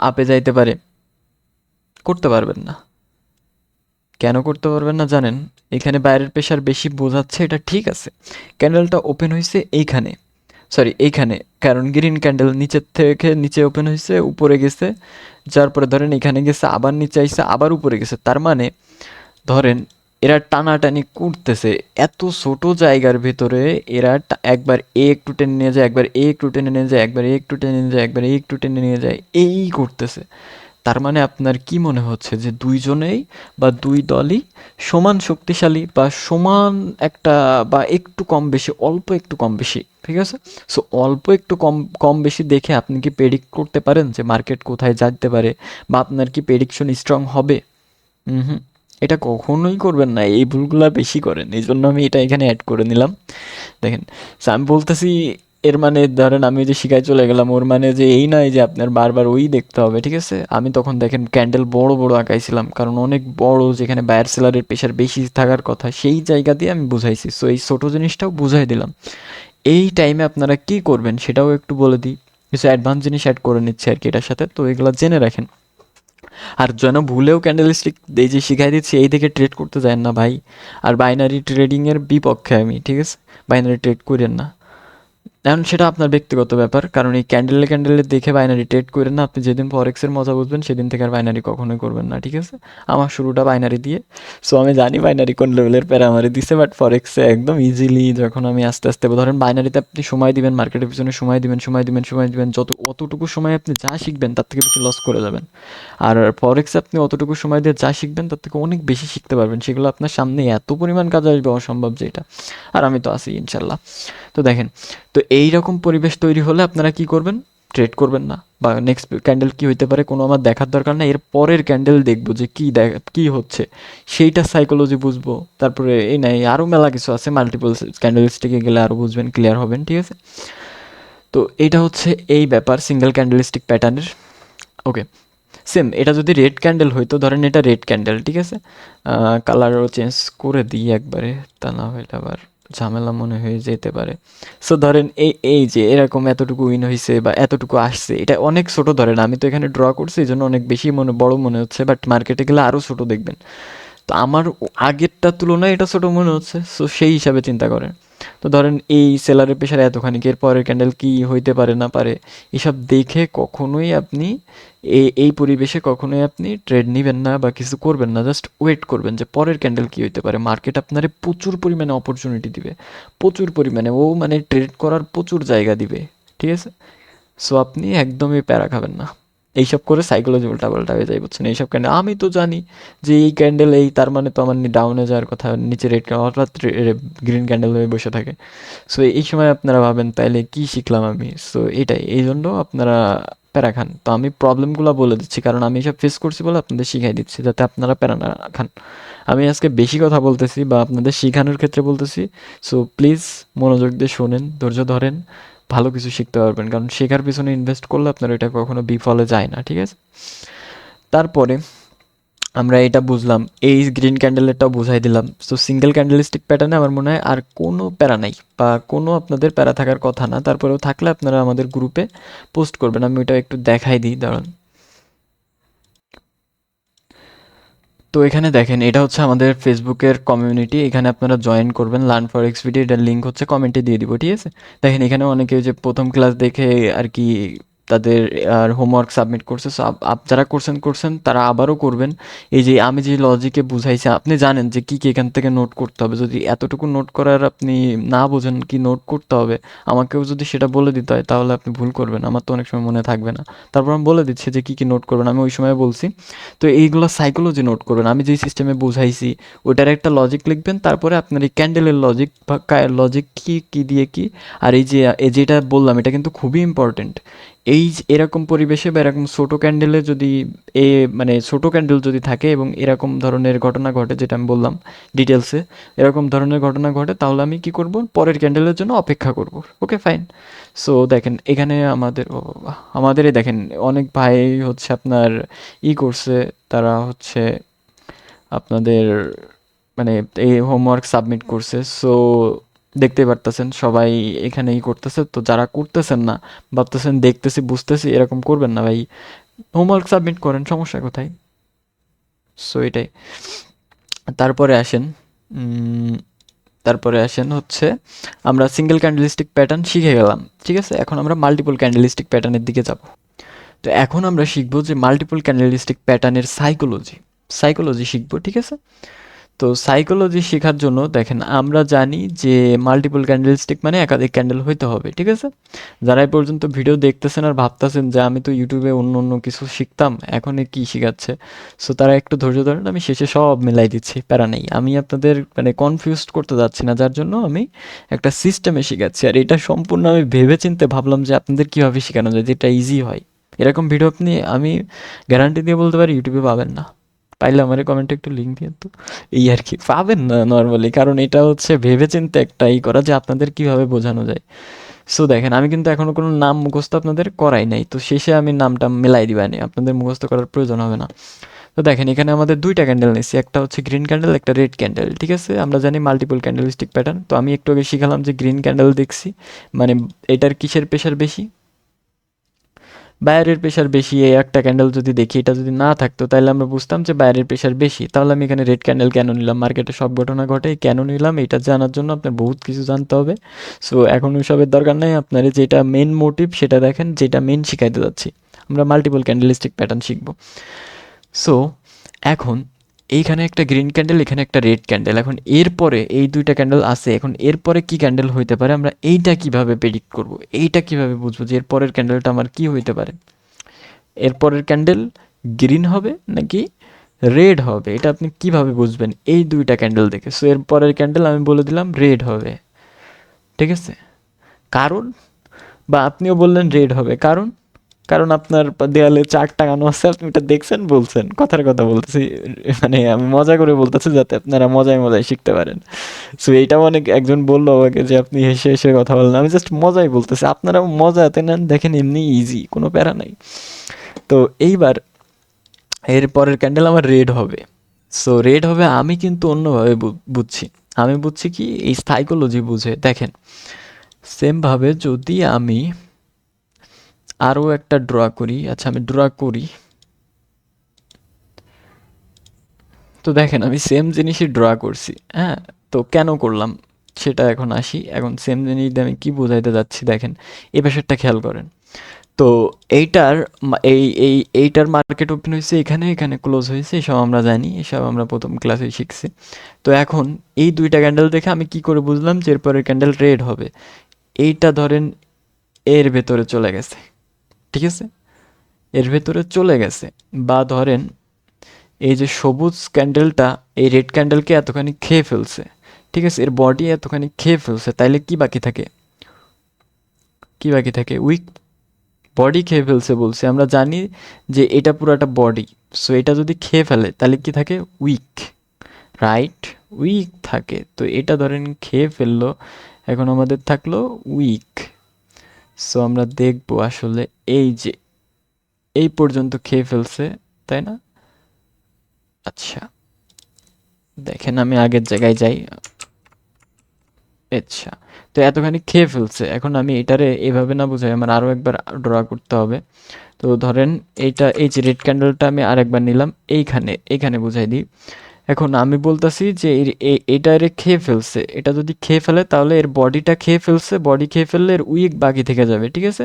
আপে যাইতে পারে? করতে পারবেন না। কেন করতে পারবেন না জানেন? এখানে বাইরের প্রেশার বেশি বোঝাচ্ছে, এটা ঠিক আছে। ক্যান্ডেলটা ওপেন হয়েছে এইখানে, সরি এইখানে, কারণ গ্রিন ক্যান্ডেল নিচের থেকে নিচে ওপেন হয়েছে, উপরে গেছে, যার পরে ধরেন এখানে গেছে, আবার নিচে আইসে, আবার উপরে গেছে, তার মানে ধরেন এরা টানাটানি করতেছে এত ছোট জায়গার ভেতরে। এরা একবার এ একটু টেনে নিয়ে যায়, একবার এ একটু টেনে নিয়ে যায়, একবার এ একটু টেনে নিয়ে যায়, একবার এ একটু টেনে নিয়ে যায়, এই করতেছে। তার মানে আপনার কি মনে হচ্ছে যে দুইজনেই বা দুই দলই সমান শক্তিশালী বা সমান একটা, বা একটু কম বেশি, অল্প একটু কম বেশি, ঠিক আছে? সো অল্প একটু কম কম বেশি দেখে আপনি কি প্রেডিক্ট করতে পারেন যে মার্কেট কোথায় যেতে পারে, বা আপনার কি প্রেডিকশন স্ট্রং হবে? হুম, এটা কখনোই করবেন না, এই ভুলগুলা বেশি করেন, এই জন্য আমি এটা এখানে অ্যাড করে নিলাম। দেখেন, so আমি বলতেছি, এর মানে ধরেন আমি যে শিখায় চলে গেলাম, ওর মানে যে এই নয় যে আপনার বারবার ওই দেখতে হবে, ঠিক আছে? আমি তখন দেখেন ক্যান্ডেল বড় বড় আঁকাইছিলাম, কারণ অনেক বড়, যেখানে বায়ার সেলারের প্রেশার বেশি থাকার কথা সেই জায়গা দিয়ে আমি বুঝাইছি। সো এই ছোট জিনিসটাও বুঝাই দিলাম। এই টাইমে আপনারা কি করবেন সেটাও একটু বলে দিই। কিছু অ্যাডভান্স জিনিস অ্যাড করে নিচ্ছে আর কি এটার সাথে, তো এগুলো জেনে রাখেন। আর যেন ভুলেও ক্যান্ডেলস্টিক এই যে শিখাই দিচ্ছি এই থেকে ট্রেড করতে যায় না ভাই। আর বাইনারি ট্রেডিংয়ের বিপক্ষে আমি, ঠিক আছে? বাইনারি ট্রেড করেন না। এখন সেটা আপনার ব্যক্তিগত ব্যাপার, কারণ এই ক্যান্ডেলে ক্যান্ডেলে দেখে বাইনারি ট্রেড করেন না। আপনি যেদিন ফরেক্সের মজা বুঝবেন সেদিন থেকে আর বাইনারি কখনোই করবেন না, ঠিক আছে? আমার শুরুটা বাইনারি দিয়ে, সো আমি জানি বাইনারি কোন লেভেলের প্যারা আমারে দিছে, বাট ফরেক্সে একদম ইজিলি যখন আমি আস্তে আস্তে, ধরেন বাইনারিতে আপনি সময় দিবেন, মার্কেটের পিছনে সময় দিবেন, সময় দিবেন, সময় দিবেন, যত অতটুকু সময় আপনি যা শিখবেন তার থেকে বেশি লস করে যাবেন। আর ফরেক্সে আপনি অতটুকু সময় দিয়ে যা শিখবেন তার থেকে অনেক বেশি শিখতে পারবেন, সেগুলো আপনার সামনে এত পরিমাণ কাজে আসবে অসম্ভব যেটা। আর আমি তো আছি ইনশাল্লাহ। তো দেখেন, তো এই রকম পরিবেশ তৈরি হলে আপনারা কি করবেন? ট্রেড করবেন না, বা নেক্সট ক্যান্ডেল কি হইতে পারে কোনো আমার দেখার দরকার নাই, এর পরের ক্যান্ডেল দেখবো যে কি হচ্ছে, সেইটা সাইকোলজি বুঝবো। তারপরে এই নাই, আরও মেলা কিছু আছে, মাল্টিপল ক্যান্ডেলস্টিকে গেলে আরও বুঝবেন, ক্লিয়ার হবেন, ঠিক আছে? তো এইটা হচ্ছে এই ব্যাপার সিঙ্গেল ক্যান্ডেলস্টিক প্যাটার্নের। ওকে, সেম এটা যদি রেড ক্যান্ডেল হইতো, ধরেন এটা রেড ক্যান্ডেল, ঠিক আছে? কালারও চেঞ্জ করে দিই একবারে, তা না হইলে আবার ঝামেলা মনে হয়ে যেতে পারে। সো ধরেন এই এই যে এরকম এতটুকু উইন হয়েছে বা এতটুকু আসছে, এটা অনেক ছোট, ধরেন আমি তো এখানে ড্র করছি এই জন্য অনেক বেশি বড় মনে হচ্ছে, বাট মার্কেটে গেলে আরও ছোট দেখবেন। তো আমার আগেরটার তুলনায় এটা ছোট মনে হচ্ছে, সো সেই হিসাবে চিন্তা করেন। তো ধরেন এই সেলারের প্রেশার এতখানি, এর পরের ক্যান্ডেল কি হইতে পারে না পারে, এসব দেখে কখনোই আপনি এই পরিবেশে কখনোই আপনি ট্রেড নিবেন না বা কিছু করবেন না। জাস্ট ওয়েট করবেন যে পরের ক্যান্ডেল কি হইতে পারে। মার্কেট আপনারে প্রচুর পরিমাণে অপরচুনিটি দিবে, প্রচুর পরিমাণে, ও মানে ট্রেড করার প্রচুর জায়গা দিবে, ঠিক আছে? সো আপনি একদমই প্যারা খাবেন না। এইসব করে সাইকোলজি উল্টাপাল্টা হয়ে যায়, বুঝছেন? এইসব ক্যান্ডেল আমি তো জানি যে এই ক্যান্ডেল এই, তার মানে তো আমার ডাউনে যাওয়ার কথা, নিচে রেড হঠাৎ গ্রিন ক্যান্ডেল হয়ে বসে থাকে। সো এই সময় আপনারা ভাবেন তাইলে কি শিখলাম আমি। সো এটাই, এই জন্য আপনারা প্যারা খান। তো আমি প্রবলেমগুলো বলে দিচ্ছি, কারণ আমি এসব ফেস করছি বলে আপনাদের শিখাই দিচ্ছি, যাতে আপনারা প্যারা না খান। আমি আজকে বেশি কথা বলতেছি বা আপনাদের শিখানোর ক্ষেত্রে বলতেছি। সো প্লিজ মনোযোগ দিয়ে শোনেন, ধৈর্য ধরেন, ভালো কিছু শিখতে পারবেন। কারণ শেখার পিছনে ইনভেস্ট করলে আপনার এটা কখনো বিফলে যায় না, ঠিক আছে? তারপরে আমরা এটা বুঝলাম, এই গ্রিন ক্যান্ডেলেরটাও বুঝাই দিলাম। সো সিঙ্গেল ক্যান্ডেলস্টিক প্যাটার্নে আমার মনে হয় আর কোনো প্যারা নাই, বা কোনো আপনাদের প্যারা থাকার কথা না। তারপরেও থাকলে আপনারা আমাদের গ্রুপে পোস্ট করবেন, আমি ওটা একটু দেখাই দিই, দাঁড়ান। তো এখানে দেখেন, এটা হচ্ছে আমাদের ফেসবুকের কমিউনিটি। এখানে আপনারা জয়েন করবেন, লার্ন ফর এক্সপিডি, এটার লিঙ্ক হচ্ছে কমেন্টে দিয়ে দিব, ঠিক আছে? দেখেন এখানে অনেকে যে প্রথম ক্লাস দেখে আর কি তাদের আর হোমওয়ার্ক সাবমিট করছে। সো যারা করছেন তারা আবারও করবেন। এই যে আমি যে লজিকে বুঝাইছি, আপনি জানেন যে কী কী এখান থেকে নোট করতে হবে। যদি এতটুকু নোট করার আপনি না বোঝেন কি নোট করতে হবে, আমাকেও যদি সেটা বলে দিতে হয় তাহলে আপনি ভুল করবেন, আমার তো অনেক সময় মনে থাকবে না। তারপর আমি বলে দিচ্ছি যে কী কী নোট করবেন, আমি ওই সময় বলছি। তো এইগুলো সাইকোলজি নোট করবেন, আমি যেই সিস্টেমে বুঝাইছি ওটার একটা লজিক লিখবেন। তারপরে আপনার এই ক্যান্ডেলের লজিক বা লজিক কি কি দিয়ে কি, আর এই যেটা বললাম এটা কিন্তু খুবই ইম্পর্টেন্ট। এরকম পরিবেশে বা এরকম ছোট ক্যান্ডেলে যদি এ মানে ছোট ক্যান্ডেল যদি থাকে এবং এরকম ধরনের ঘটনা ঘটে, যেটা আমি বললাম ডিটেলসে, এরকম ধরনের ঘটনা ঘটে, তাহলে আমি কি করব, পরের ক্যান্ডেলের জন্য অপেক্ষা করব। Okay fine. সো দেখেন এখানে আমাদের আমাদেরই দেখেন অনেক ভাই হচ্ছে আপনার করছে, তারা হচ্ছে আপনাদের মানে এই হোমওয়ার্ক সাবমিট করছে। সো দেখতে পারতেছেন সবাই এখানে করতেছে। তো যারা করতেছেন না, ভাবতেছেন দেখতেছি বুঝতেছি, এরকম করবেন না ভাই, হোমওয়ার্ক সাবমিট করেন, সমস্যা কোথায়? সো এটাই। তারপরে আসেন, উম, তারপরে আসেন হচ্ছে আমরা সিঙ্গেল ক্যান্ডেলিস্টিক প্যাটার্ন শিখে গেলাম, ঠিক আছে? এখন আমরা মাল্টিপল ক্যান্ডেলিস্টিক প্যাটার্নের দিকে যাব। তো এখন আমরা শিখবো যে মাল্টিপল ক্যান্ডেলিস্টিক প্যাটার্নের সাইকোলজি শিখবো, ঠিক আছে? তো সাইকোলজি শেখার জন্য দেখেন আমরা জানি যে মাল্টিপল ক্যান্ডেলস্টিক মানে একাধিক ক্যান্ডেল হইতে হবে, ঠিক আছে? যারা এই পর্যন্ত ভিডিও দেখতেছেন আর ভাবতেছেন যে আমি তো ইউটিউবে অন্য অন্য কিছু শিখতাম, এখন এ কি শিখাচ্ছে, সো তারা একটু ধৈর্য ধরেন, আমি শেষে সব মিলাই দিচ্ছি, প্যারা নেই। আমি আপনাদের মানে কনফিউজড করতে যাচ্ছি না, যার জন্য আমি একটা সিস্টেমে শিখাচ্ছি। আর এটা সম্পূর্ণ আমি ভেবেচিন্তে ভাবলাম যে আপনাদের কীভাবে শেখানো যায় যেটা ইজি হয়। এরকম ভিডিও আমি গ্যারান্টি দিয়ে বলতে পারি ইউটিউবে পাবেন না। পাইলে আমার কমেন্টে একটু লিঙ্ক দিয়ে তো, এই আর কি, পাবেন না নর্মালি, কারণ এটা হচ্ছে ভেবেচিন্তে একটা করা যে আপনাদের কিভাবে বোঝানো যায়। সো দেখেন আমি কিন্তু এখনো কোনো নাম মুখস্থ আপনাদের করাই নাই, তো শেষে আমি নামটা মেলাই দিবানি, আপনাদের মুখস্থ করার প্রয়োজন হবে না। তো দেখেন এখানে আমাদের দুইটা ক্যান্ডেল নিচ্ছি, একটা হচ্ছে গ্রিন ক্যান্ডেল, একটা রেড ক্যান্ডেল, ঠিক আছে? আমরা জানি মাল্টিপল ক্যান্ডেলস্টিক প্যাটার্ন। তো আমি একটু আগে শিখালাম যে গ্রিন ক্যান্ডেল দেখছি মানে এটার কিসের প্রেশার বেশি, বাইরের প্রেশার বেশি। এই একটা ক্যান্ডেল যদি দেখি, এটা যদি না থাকতো তাহলে আমরা বুঝতাম যে বাইরের প্রেশার বেশি। তাহলে আমি এখানে রেড ক্যান্ডেল কেন নিলাম, মার্কেটে সব ঘটনা ঘটে কেন নিলাম, এটা জানার জন্য আপনার বহুত কিছু জানতে হবে। সো এখন ওইসবের দরকার নাই, আপনার যেটা মেন মোটিভ সেটা দেখেন, যেটা মেন শিখাইতে যাচ্ছি। আমরা মাল্টিপল ক্যান্ডেলিস্টিক প্যাটার্ন শিখবো। সো এখন এইখানে একটা গ্রিন ক্যান্ডেল, এখানে একটা রেড ক্যান্ডেল। এখন এরপরে এই দুইটা ক্যান্ডেল আছে, এখন এরপরে কি ক্যান্ডেল হইতে পারে, আমরা এইটা কিভাবে প্রেডিক্ট করব, এইটা কিভাবে বুঝবো যে এরপরের ক্যান্ডেলটা আমার কি হইতে পারে? এরপরের ক্যান্ডেল গ্রিন হবে নাকি রেড হবে, এটা আপনি কিভাবে বুঝবেন? এই দুইটা ক্যান্ডেল দেখে। সো এরপরের ক্যান্ডেল আমি বলে দিলাম রেড হবে, ঠিক আছে? কারণ, বা আপনিও বললেন রেড হবে, কারণ কারণ আপনার দেয়ালে চার্ট টাঙানো আছে, আপনি ওটা দেখছেন বলছেন, কথার কথা বলতেছি, মানে আমি মজা করে বলতেছি যাতে আপনারা মজায় মজায় শিখতে পারেন। সো এইটাও অনেক একজন বললো আমাকে যে আপনি হেসে হেসে কথা বলেন, আমি জাস্ট মজাই বলতেছি, আপনারাও মজাতে নেন, দেখেন এমনি ইজি, কোনো প্যারা নাই। তো এইবার এর পরের ক্যান্ডেল আমার রেড হবে। সো রেড হবে, আমি কিন্তু অন্যভাবে বুঝছি। আমি বুঝছি কি, এই সাইকোলজি বুঝে দেখেন। সেমভাবে যদি আমি আরও একটা ড্র করি, আচ্ছা আমি ড্র করি, তো দেখেন আমি সেম জিনিসই ড্র করছি, হ্যাঁ? তো কেন করলাম, সেটা এখন আসি। এখন সেম জিনিস দিয়ে আমি কি বোঝাইতে যাচ্ছি দেখেন, এই পাশেরটা খেয়াল করেন। তো এইটার এইটার মার্কেট ওপেন হয়েছে এখানে, এখানে ক্লোজ হয়েছে, এসব আমরা জানি, এসব আমরা প্রথম ক্লাসে শিখছি। তো এখন এই দুইটা ক্যান্ডেল দেখে আমি কি করে বুঝলাম যে এরপরের ক্যান্ডেল রেড হবে? এইটা ধরেন এর ভেতরে চলে গেছে, ঠিক আছে, এর ভেতরে চলে গেছে। বা ধরেন এই যে সবুজ ক্যান্ডেলটা এই রেড ক্যান্ডেলকে এতখানি খেয়ে ফেলছে, ঠিক আছে, এর বডি এতখানি খেয়ে ফেলছে, তাইলে কি বাকি থাকে? কি বাকি থাকে? উইক বডি খেয়ে ফেলছে বলছে, আমরা জানি যে এটা পুরাটা বডি। সো এটা যদি খেয়ে ফেলে তাহলে কি থাকে? Week, right? উইক থাকে। তো এটা ধরেন খেয়ে ফেললো, এখন আমাদের থাকলো উইক। সো আমরা দেখবো আসলে এই যে এই পর্যন্ত খেয়ে ফেলছে, তাই না? আচ্ছা, দেখেন আমি আগের জায়গায় যাই। আচ্ছা, তো এতখানি খেয়ে ফেলছে, এখন আমি এটারে এভাবে না বুঝাই, আমার আরও একবার ড্র করতে হবে। তো ধরেন এইটা, এই যে রেড ক্যান্ডেলটা আমি আরেকবার নিলাম, এইখানে এইখানে বুঝাই দিই। এখন আমি বলতাছি যে এটা এর খেয়ে ফেলছে, এটা যদি খেয়ে ফেলে তাহলে এর বডিটা খেয়ে ফেলছে, বডি খেয়ে ফেললে এর উইক বাকি থেকে যাবে, ঠিক আছে,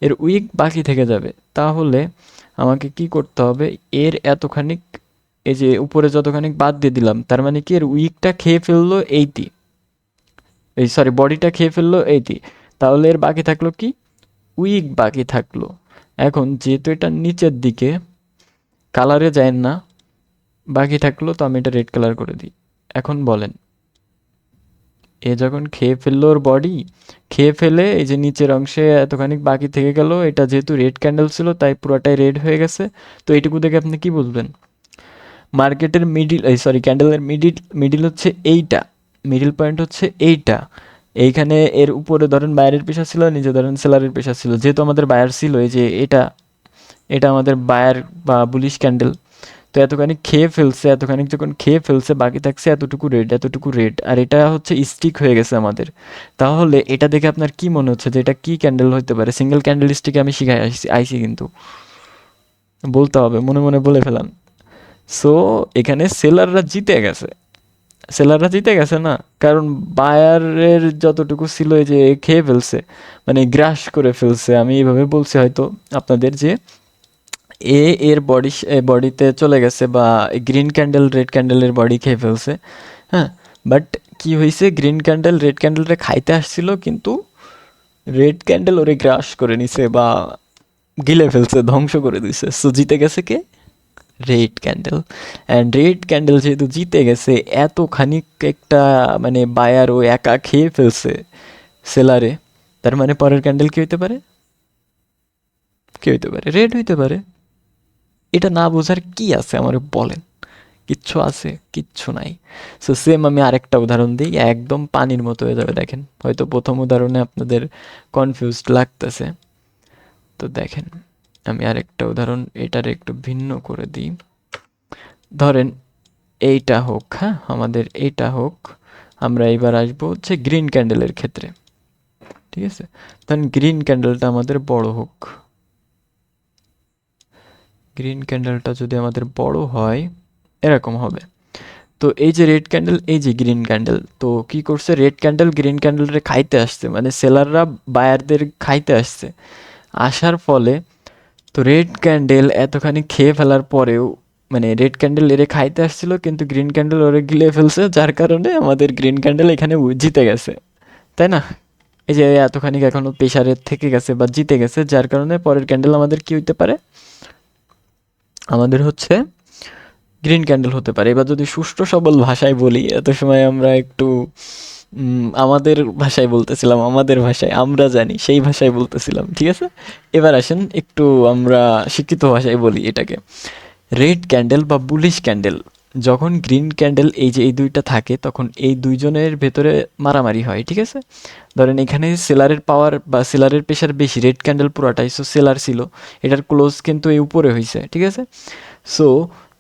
এর উইক বাকি থেকে যাবে। তাহলে আমাকে কি করতে হবে? এর এতখানি, এই যে উপরে যতখানি বাদ দিয়ে দিলাম, তার মানে কি এর উইকটা খেয়ে ফেললো এইটি, এই সরি বডিটা খেয়ে ফেললো এইটি, তাহলে এর বাকি থাকলো কি? উইক বাকি থাকলো। এখন যেহেতু এটা নিচের দিকে কালারে যায় না, বাকি থাকলো, তো আমি এটা রেড কালার করে দিই। এখন বলেন, এ যখন খেয়ে ফেললো ওর বডি, খেয়ে ফেলে এই যে নিচের অংশে এতখানি বাকি থেকে গেল, এটা যেহেতু রেড ক্যান্ডেল ছিল তাই পুরোটাই রেড হয়ে গেছে। তো এইটুকু দেখে আপনি কি বুঝবেন? মার্কেটের মিডিল, এই সরি ক্যান্ডেলের মিডিল, মিডিল হচ্ছে এইটা, মিডিল পয়েন্ট হচ্ছে এইটা। এইখানে এর উপরে ধরেন বায়ারের পেশা ছিল, নিচে ধরেন সেলারের পেশা ছিল। যেহেতু আমাদের বায়ার ছিল, এই যে এটা, এটা আমাদের বায়ার বা বুলিশ ক্যান্ডেল। তো এতখানি খেয়ে ফেলছে, এতখানি যখন খেয়ে ফেলছে বাকি থাকছে এতটুকু রেড, এতটুকু রেড, আর এটা হচ্ছে স্টিক হয়ে গেছে আমাদের। তাহলে এটা দেখে আপনার কি মনে হচ্ছে যে এটা কি ক্যান্ডেল হতে পারে? সিঙ্গেল ক্যান্ডেল স্টিকে আমি শিখাই আইসি, কিন্তু বলতে হবে, মনে মনে বলে ফেলাম। সো এখানে সেলাররা জিতে গেছে, সেলাররা জিতে গেছে না, কারণ বায়ারের যতটুকু ছিল এই যে খেয়ে ফেলছে, মানে গ্রাস করে ফেলছে। আমি এইভাবে বলছি হয়তো আপনাদের যে এর বডিতে চলে গেছে, বা গ্রিন ক্যান্ডেল রেড ক্যান্ডেলের বডি খেয়ে ফেলছে, হ্যাঁ। বাট কি হয়েছে, গ্রিন ক্যান্ডেল রেড ক্যান্ডেলটা খাইতে আসছিল, কিন্তু রেড ক্যান্ডেল ওরে গ্রাস করে নিছে বা গিলে ফেলছে, ধ্বংস করে দিছে। সো জিতে গেছে কে? Red candle. And red candle যেহেতু জিতে গেছে, এত খানিক একটা মানে বায়ার ও একা খেয়ে ফেলছে সেলারে, তার মানে পরের ক্যান্ডেল কি হইতে পারে? কি হইতে পারে? রেড হইতে পারে। এটা না বোঝার কি আছে আমার বলেন? কিচ্ছু আছে? কিচ্ছু নাই। সো সেম আমি আরেকটা উদাহরণ দিই, একদম পানির মতো হয়ে যাবে। দেখেন হয়তো প্রথম উদাহরণে আপনাদের কনফিউজড লাগতেছে, তো দেখেন আমি আরেকটা উদাহরণ এটার একটু ভিন্ন করে দিই। ধরেন এইটা হোক, হ্যাঁ, আমাদের এইটা হোক। আমরা এবার আসবো হচ্ছে গ্রিন ক্যান্ডেলের ক্ষেত্রে, ঠিক আছে। ধরেন গ্রিন ক্যান্ডেলটা আমাদের বড় হোক, গ্রিন ক্যান্ডেলটা যদি আমাদের বড় হয় এরকম হবে। তো এই যে রেড ক্যান্ডেল, এই যে গ্রিন ক্যান্ডেল, তো কি করছে, রেড ক্যান্ডেল গ্রিন ক্যান্ডেলরে খাইতে আসছে, মানে সেলাররা বায়ারদের খাইতে আসছে। আসার ফলে তো রেড ক্যান্ডেল এতখানি খেয়ে ফেলার পরেও, মানে রেড ক্যান্ডেল এরে খাইতে আসছিল কিন্তু গ্রিন ক্যান্ডেল ওরে গিলে ফেলছে, যার কারণে আমাদের গ্রিন ক্যান্ডেল এখানে জিতে গেছে, তাই না? এই যে এতখানি এখনো প্রেসারে থেকে গেছে বা জিতে গেছে, যার কারণে পরের ক্যান্ডেল আমাদের কি হইতে পারে? আমাদের হচ্ছে গ্রিন ক্যান্ডেল হতে পারে। এবার যদি সুষ্ঠু সবল ভাষায় বলি, এত সময় আমরা একটু আমাদের ভাষায় বলতেছিলাম, আমাদের ভাষায় আমরা জানি সেই ভাষায় বলতেছিলাম, ঠিক আছে। এবার আসেন একটু আমরা শিক্ষিত ভাষায় বলি এটাকে। রেড ক্যান্ডেল বা বুলিশ ক্যান্ডেল, যখন গ্রিন ক্যান্ডেল এই যে এই দুইটা থাকে, তখন এই দুইজনের ভেতরে মারামারি হয়, ঠিক আছে। ধরেন এখানে সেলারের পাওয়ার বা সেলারের প্রেশার বেশি, রেড ক্যান্ডেল পুরাটাই সো সেলার ছিল, এটার ক্লোজ কিন্তু এই উপরে হয়েছে, ঠিক আছে। সো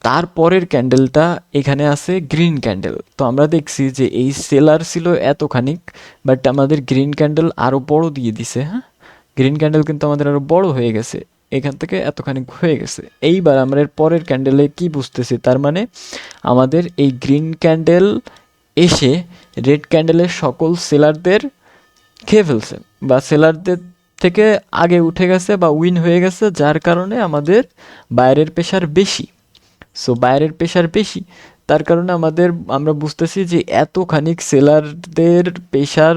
তারপরের ক্যান্ডেলটা এখানে আছে গ্রিন ক্যান্ডেল। তো আমরা দেখছি যে এই সেলার ছিল এতখানিক, বাট আমাদের গ্রিন ক্যান্ডেল আরও বড় দিয়ে দিছে, হ্যাঁ। গ্রিন ক্যান্ডেল কিন্তু আমাদের আরও বড় হয়ে গেছে, এখান থেকে এতখানি হয়ে গেছে। এইবার আমরা এর পরের ক্যান্ডেলে কি বুঝতেছি, তার মানে আমাদের এই গ্রিন ক্যান্ডেল এসে রেড ক্যান্ডেলের সকল সেলারদের খেয়ে ফেলছে, বা সেলারদের থেকে আগে উঠে গেছে বা উইন হয়ে গেছে, যার কারণে আমাদের বাইরের প্রেশার বেশি। সো বাইরের প্রেশার বেশি, তার কারণে আমরা বুঝতেছি যে এতখানিক সেলারদের প্রেশার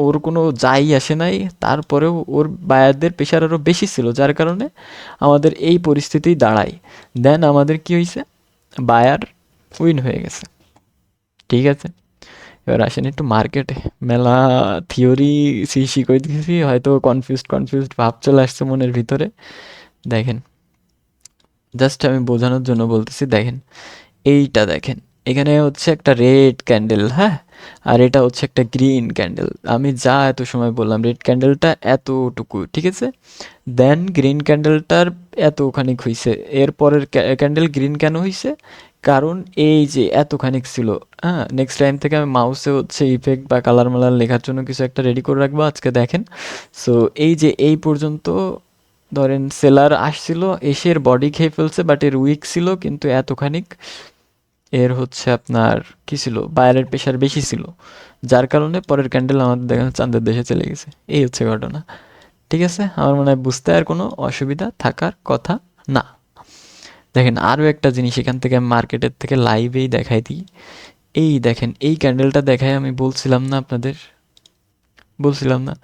ওর কোনো যাই আসে নাই, তারপরেও ওর বায়ারদের প্রেশার আরও বেশি ছিল, যার কারণে আমাদের এই পরিস্থিতি দাঁড়ায়। দেন আমাদের কি হয়েছে, বায়ার উইন হয়ে গেছে। ঠিক আছে, এবার আসেন একটু মার্কেটে। মেলা থিওরি শিখই দিয়েছি, হয়তো কনফিউজড ভাব চলে আসছে মনের ভিতরে। দেখেন, জাস্ট আমি বোঝানোর জন্য বলতেছি। দেখেন, এইটা দেখেন, এখানে হচ্ছে একটা রেড ক্যান্ডেল, হ্যাঁ, আর এটা হচ্ছে একটা গ্রিন ক্যান্ডেল। আমি যা এত সময় বললাম রেড ক্যান্ডেলটা এতটুকু, ঠিক আছে, দেন গ্রিন ক্যান্ডেলটার এতখানিক হইছে। এরপরের ক্যান্ডেল গ্রিন কেন হইছে, কারণ এই যে এতখানিক ছিল। হ্যাঁ, নেক্সট টাইম থেকে আমি মাউসে হচ্ছে ইফেক্ট বা কালার মালার লেখার জন্য কিছু একটা রেডি করে রাখবো। আজকে দেখেন, সো এই যে এই পর্যন্ত ধরেন সেলার আসছিল, এসে এর বডি খেয়ে ফেলছে, বাট এর উইক ছিল, কিন্তু এতখানিক এর হচ্ছে আপনার কি ছিল, বাইরের প্রেশার বেশি ছিল, যার কারণে পরের ক্যান্ডেল আমাদের দেখেন চাঁদের দেশে চলে গেছে। এই হচ্ছে ঘটনা। ঠিক আছে, আমার মনে হয় বুঝতে আর কোনো অসুবিধা থাকার কথা না। দেখেন আরও একটা জিনিস এখান থেকে আমি মার্কেটের থেকে লাইভেই দেখাই দিই। এই দেখেন, এই ক্যান্ডেলটা দেখাই, আমি বলছিলাম না আপনাদের, বলছিলাম না,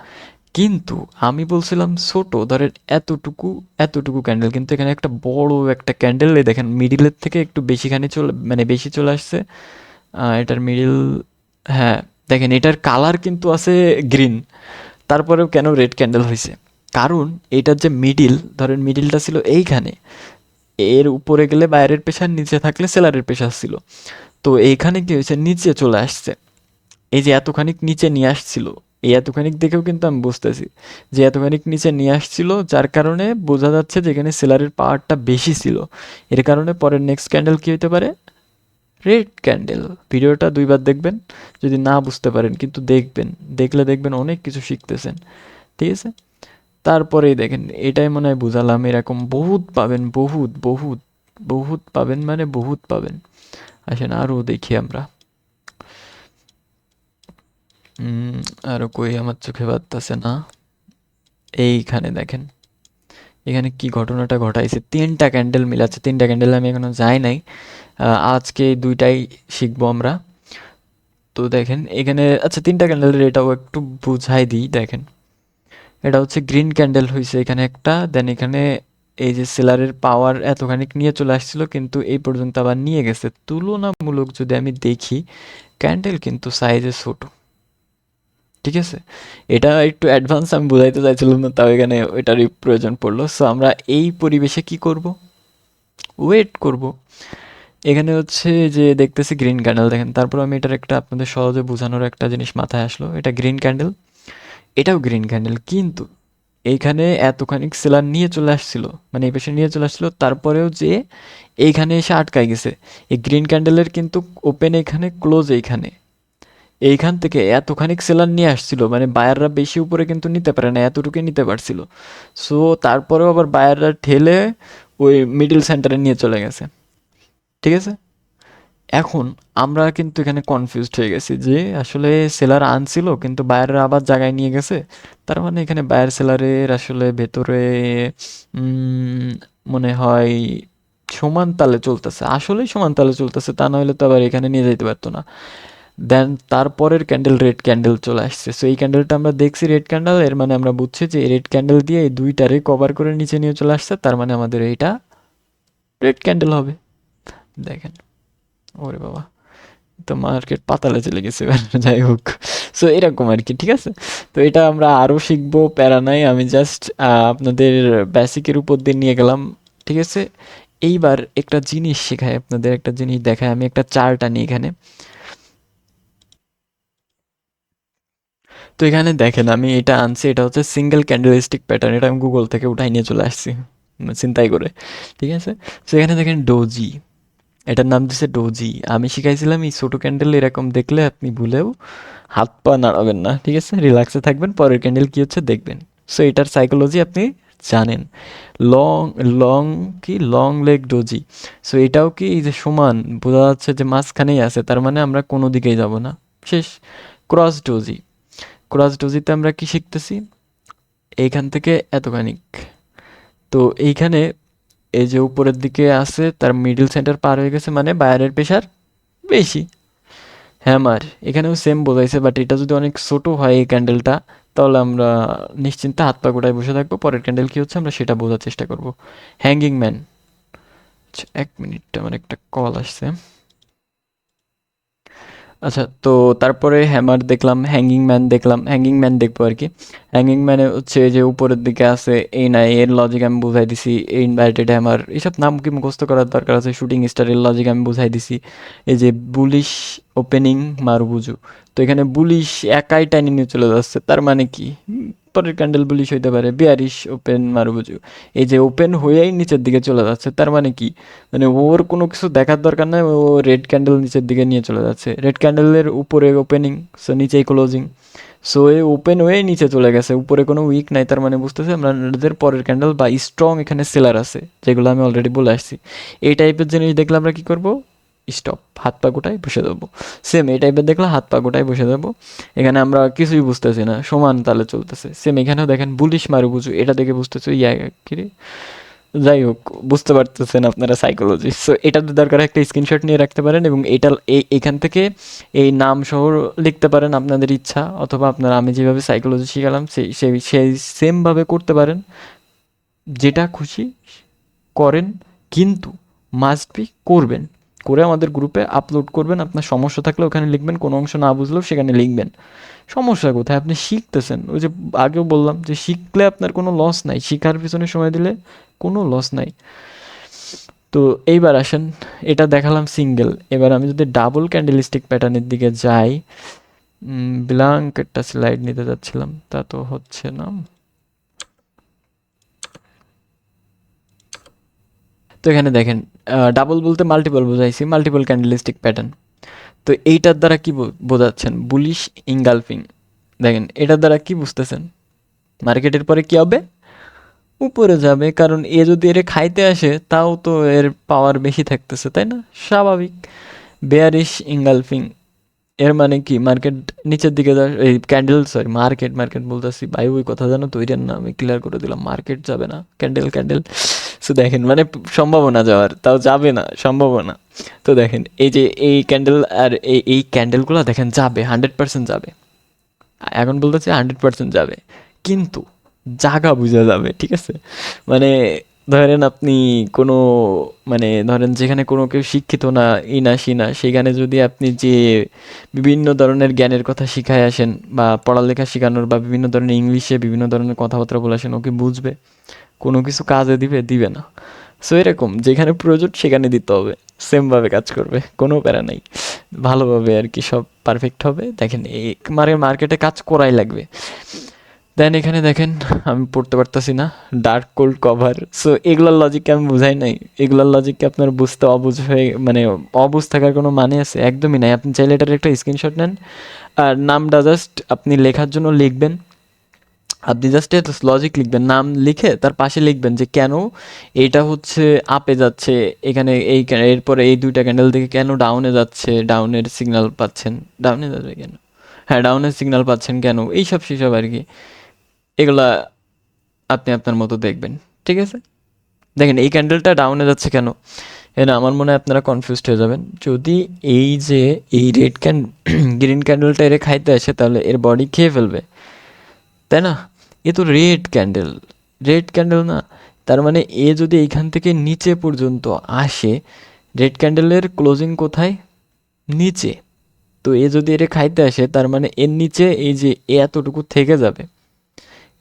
কিন্তু আমি বলছিলাম ছোট, ধরেন এতটুকু এতটুকু ক্যান্ডেল, কিন্তু এখানে একটা বড় একটা ক্যান্ডেল, এই দেখেন মিডিলের থেকে একটু বেশিখানি চলে, মানে বেশি চলে আসছে। এটার মিডিল, হ্যাঁ, দেখেন এটার কালার কিন্তু আছে গ্রিন, তারপরেও কেন রেড ক্যান্ডেল হয়েছে, কারণ এটার যে মিডিল, ধরেন মিডিলটা ছিল এইখানে, এর উপরে গেলে বাইরের প্রেশার, নিচে থাকলে সেলারের প্রেশার ছিল। তো এইখানে কি হয়েছে, নিচে চলে আসছে। এই যে এতখানিক নিচে নিয়ে আসছিল, এই এতখানিক দেখেও কিন্তু আমি বুঝতেছি যে এতখানিক নিচে নিয়ে আসছিল, যার কারণে বোঝা যাচ্ছে যে এখানে সেলারের পাওয়ারটা বেশি ছিল। এর কারণে পরের নেক্সট ক্যান্ডেল কি হতে পারে, রেড ক্যান্ডেল। ভিডিওটা দুইবার দেখবেন যদি না বুঝতে পারেন, কিন্তু দেখবেন, দেখলে দেখবেন অনেক কিছু শিখতেছেন। ঠিক আছে, তারপরেই দেখেন, এটাই মনে হয় বুঝালাম, এরকম বহুত পাবেন, বহুত বহুত বহুত পাবেন, মানে বহুত পাবেন। আসেন আরও দেখি আমরা। আরও কই, আমার চোখে বাজতেছে না। এইখানে দেখেন, এখানে কি ঘটনাটা ঘটাইছে, তিনটা ক্যান্ডেল মিলাচ্ছে, তিনটা ক্যান্ডেল আমি এখনো যাই নাই। আজকে এই দুইটাই শিখবো আমরা। তো দেখেন এখানে, আচ্ছা তিনটা ক্যান্ডেলের এটাও একটু বুঝাই দিই। দেখেন, এটা হচ্ছে গ্রিন ক্যান্ডেল হয়েছে এখানে একটা, দেন এখানে এই যে সেলারের পাওয়ার এতখানিক নিয়ে চলে আসছিল, কিন্তু এই পর্যন্ত আবার নিয়ে গেছে। তুলনামূলক যদি আমি দেখি, ক্যান্ডেল কিন্তু সাইজে ছোট। ঠিক আছে, এটা একটু অ্যাডভান্স আমি বোঝাইতে চাইছিলাম না, তাও এখানে ওইটারই প্রয়োজন পড়লো। সো আমরা এই পরিবেশে কি করব, ওয়েট করব। এখানে হচ্ছে যে দেখতেছি গ্রিন ক্যান্ডেল, দেখেন, তারপর আমি এটার একটা আপনাদের সহজে বোঝানোর একটা জিনিস মাথায় আসলো। এটা গ্রিন ক্যান্ডেল, এটাও গ্রিন ক্যান্ডেল, কিন্তু এইখানে এতখানি সেলার নিয়ে চলে আসছিল, মানে এই পাশে নিয়ে চলে আসছিল, তারপরেও যে এইখানে এসে আটকায় গেছে। এই গ্রিন ক্যান্ডেলের কিন্তু ওপেন এইখানে, ক্লোজ এইখানে, এইখান থেকে এতখানিক সেলার নিয়ে আসছিল, মানে বায়াররা বেশি উপরে কিন্তু নিতে পারে না, এতটুকুই নিতে পারছিল। সো তারপরেও আবার বায়াররা ঠেলে ওই মিডল সেন্টারে নিয়ে চলে গেছে। ঠিক আছে, এখন আমরা কিন্তু এখানে কনফিউজড হয়ে গেছি যে আসলে সেলার আনছিল, কিন্তু বায়াররা আবার জায়গায় নিয়ে গেছে। তার মানে এখানে বায়ার সেলারের আসলে ভেতরে উম, মনে হয় সমান তালে চলতেছে, আসলেই সমান তালে চলতেছে, তা নাহলে তো আবার এখানে নিয়ে যেতে পারতো না। দেন তারপরের ক্যান্ডেল রেড ক্যান্ডেল চলে আসছে। সো এই ক্যান্ডেলটা আমরা দেখছি রেড ক্যান্ডেল, এর মানে আমরা বুঝছি যে এই রেড ক্যান্ডেল দিয়ে এই দুইটারে কভার করে নিচে নিয়ে চলে আসছে, তার মানে আমাদের এইটা রেড ক্যান্ডেল হবে। দেখেন, ওরে বাবা, তো মার্কেট পাতালে চলে গেছে এবার। যাই হোক, সো এরকম আর কি। ঠিক আছে, তো এটা আমরা আরও শিখবো, প্যারা নাই, আমি জাস্ট আপনাদের বেসিকের উপর দিয়ে নিয়ে গেলাম। ঠিক আছে, এইবার একটা জিনিস শেখায় আপনাদের, একটা জিনিস দেখায়, আমি একটা চার্ট আনি এখানে। তো এখানে দেখেন আমি এটা আনছি, এটা হচ্ছে সিঙ্গেল ক্যান্ডেলস্টিক প্যাটার্ন, এটা আমি গুগল থেকে উঠাই নিয়ে চলে আসছি চিন্তাই করে। ঠিক আছে, তো এখানে দেখেন ডোজি, এটার নাম দিচ্ছে ডোজি। আমি শিখাইছিলাম এই ছোটো ক্যান্ডেল এরকম দেখলে আপনি ভুলেও হাত পা নাড়াবেন না। ঠিক আছে, রিল্যাক্সে থাকবেন, পরের ক্যান্ডেল কী হচ্ছে দেখবেন। সো এটার সাইকোলজি আপনি জানেন। লং লং কি লং লেগ ডোজি। সো এটাও কি এই যে সমান বোঝা যাচ্ছে যে মাঝখানেই আছে, তার মানে আমরা কোনো দিকেই যাব না। শেষ। Cross doji. ক্রস ডোজিতে আমরা কি শিখতেছি, এইখান থেকে এতখানিক। তো এইখানে এই যে উপরের দিকে আছে তার মিডল সেন্টার পার হয়ে গেছে, মানে বাইরের প্রেশার বেশি। হ্যামার এখানেও সেম বোঝাইছে, বাট এটা যদি অনেক ছোট হয় এই ক্যান্ডেলটা, তাহলে আমরা নিশ্চিন্তে হাত পা গোটায় বসে থাকবো। পরের ক্যান্ডেল কি হচ্ছে আমরা সেটা বোঝার চেষ্টা করব। Hanging man. এক মিনিট, আমার একটা কল আসছে। আচ্ছা, তো তারপরে হ্যামার দেখলাম, হ্যাঙ্গিং ম্যান দেখলাম, হ্যাঙ্গিং ম্যান দেখবো আর কি। হ্যাঙ্গিং ম্যানে হচ্ছে যে উপরের দিকে আছে এই না, এর লজিক আমি বুঝাই দিছি। এই ইনভার্টেড হ্যামার এসব নাম কি মুখস্থ করার দরকার আছে? শুটিং স্টারের লজিক আমি বুঝাই দিছি। এই যে বুলিশ ওপেনিং মারুবুজু, তো এখানে বুলিশ একাই টাইনে নিয়ে চলে যাচ্ছে, তার মানে কি পরের ক্যান্ডেল বুলিশ হইতে পারে। বিয়ারিশ ওপেন মারুবুজু, এই যে ওপেন হয়েই নিচের দিকে চলে যাচ্ছে, তার মানে কি, মানে ওর কোনো কিছু দেখার দরকার নাই, ও রেড ক্যান্ডেল নিচের দিকে নিয়ে চলে যাচ্ছে। রেড ক্যান্ডেলের উপরে ওপেনিং, সো নিচেই ক্লোজিং। সো এ ওপেন হয়ে নিচে চলে গেছে, উপরে কোনো উইক নাই, তার মানে বুঝতেছে আমরা আমাদের পরের ক্যান্ডেল বা স্ট্রং এখানে সেলার আছে, যেগুলো আমি অলরেডি বলে আসছি। এই টাইপের জিনিস দেখলে আমরা কি করব, স্টপ, হাত পা গোটায় বসে দেবো। সেম এই টাইপের দেখলে হাত পা গোটায় বসে দেবো। এখানে আমরা কিছুই বুঝতেছি না, সমান তালে চলতেছে। সেম এখানেও দেখেন বুলিশ মারু বুঝু, এটা দেখে বুঝতেছি ইয়া কি রে। যাই হোক, বুঝতে পারতেছেন আপনারা সাইকোলজি। সো এটাতে দরকার একটা স্ক্রিনশট নিয়ে রাখতে পারেন, এবং এটা এখান থেকে এই নাম সহ লিখতে পারেন আপনাদের ইচ্ছা, অথবা আপনারা আমি যেভাবে সাইকোলজি শিখালাম সেই সেই সেই সেমভাবে করতে পারেন। যেটা খুশি করেন, কিন্তু মাস্ট বি করবেন, করে আমাদের গ্রুপে আপলোড করবেন। আপনার সমস্যা থাকলে ওখানে লিখবেন, কোনো অংশ না বুঝলেও সেখানে লিখবেন। সমস্যা কোথায়? আপনি শিখতেছেন, ওই যে আগেও বললাম যে শিখলে আপনার কোনো লস নাই, শিখার পিছনে সময় দিলে কোনো লস নাই। তো এইবার আসেন, এটা দেখালাম সিঙ্গেল, এবার আমি যদি ডাবল ক্যান্ডেলস্টিক প্যাটার্নের দিকে যাই, ব্ল্যাঙ্ক একটা স্লাইড নিতে যাচ্ছিলাম, তা তো হচ্ছে না। তো এখানে দেখেন, ডাবল বলতে মাল্টিপল বোঝাইছি, মাল্টিপল ক্যান্ডেলস্টিক প্যাটার্ন। তো এইটার দ্বারা কি বোঝাচ্ছেন, বুলিশ ইনগালফিং। দেখেন এটার দ্বারা কি বুঝতেছেন, মার্কেটের পরে কি হবে, উপরে যাবে, কারণ এ যদি এর খাইতে আসে তাও তো এর পাওয়ার বেশি থাকতেছে, তাই না? স্বাভাবিক। বেয়ারিশ ইনগালফিং, এর মানে কি মার্কেট নিচের দিকে এই ক্যান্ডেল, সরি মার্কেট, মার্কেট বলতেছি ভাই, ওই কথা জানো তো, ওইটার না আমি ক্লিয়ার করে দিলাম, মার্কেট যাবে না, ক্যান্ডেল ক্যান্ডেল। সো দেখেন মানে সম্ভাবনা যাওয়ার, তাও যাবে না, সম্ভাবনা। তো দেখেন এই যে এই ক্যান্ডেল আর এই ক্যান্ডেলগুলো দেখেন যাবে, 100% যাবে। এখন বলতেছি 100% যাবে, কিন্তু জাগা বুঝা যাবে, ঠিক আছে? মানে ধরেন আপনি কোনো, মানে ধরেন যেখানে কোনো কেউ শিক্ষিত না, ই না সি না, সেখানে যদি আপনি যে বিভিন্ন ধরনের জ্ঞানের কথা শিখায় আসেন, বা পড়ালেখা শেখানোর, বা বিভিন্ন ধরনের ইংলিশে বিভিন্ন ধরনের কথাবার্তা বলে আসেন, ও কি বুঝবে? কোনো কিছু কাজে দিবে? দিবে না। সো এরকম যেখানে প্রয়োজন সেখানে দিতে হবে, সেমভাবে কাজ করবে, কোনো প্যারা নাই। ভালোভাবে আর কি সব পারফেক্ট হবে। দেখেন এই মার্কেটে কাজ করাই লাগবে। দেন এখানে দেখেন আমি পড়তে পারতাছি না, ডার্ক কোল্ড কভার। সো এগুলোর লজিককে আমি বুঝাই নাই, এগুলোর লজিককে আপনার বুঝতে অবুঝ হয়ে, মানে অবুঝ থাকার কোনো মানে আছে? একদমই নাই। আপনি চাইলে এটার একটা স্ক্রিনশট নেন, আর নামটা জাস্ট আপনি লেখার জন্য লিখবেন। আপনি জাস্ট লজিক লিখবেন, নাম লিখে তার পাশে লিখবেন যে কেন এইটা হচ্ছে আপে যাচ্ছে, এখানে এই এরপরে এই দুইটা ক্যান্ডেল থেকে কেন ডাউনে যাচ্ছে, ডাউনের সিগন্যাল পাচ্ছেন, ডাউনে যাবে কেন, হ্যাঁ ডাউনের সিগন্যাল পাচ্ছেন কেন, এইসব সেসব আর কি। এগুলা আপনি আপনার মতো দেখবেন, ঠিক আছে? দেখেন এই ক্যান্ডেলটা ডাউনে যাচ্ছে কেন, এর আমার মনে হয় আপনারা কনফিউজড হয়ে যাবেন। যদি এই যে এই রেড গ্রিন ক্যান্ডেলটা এর খাইতে আসে, তাহলে এর বডি খেয়ে ফেলবে, তাই না? এ তো রেড ক্যান্ডেল, রেড ক্যান্ডেল না, তার মানে এ যদি এইখান থেকে নিচে পর্যন্ত আসে, রেড ক্যান্ডেলের ক্লোজিং কোথায়, নিচে। তো এ যদি এর খাইতে আসে, তার মানে এর নিচে এই যে এ এতটুকু থেকে যাবে,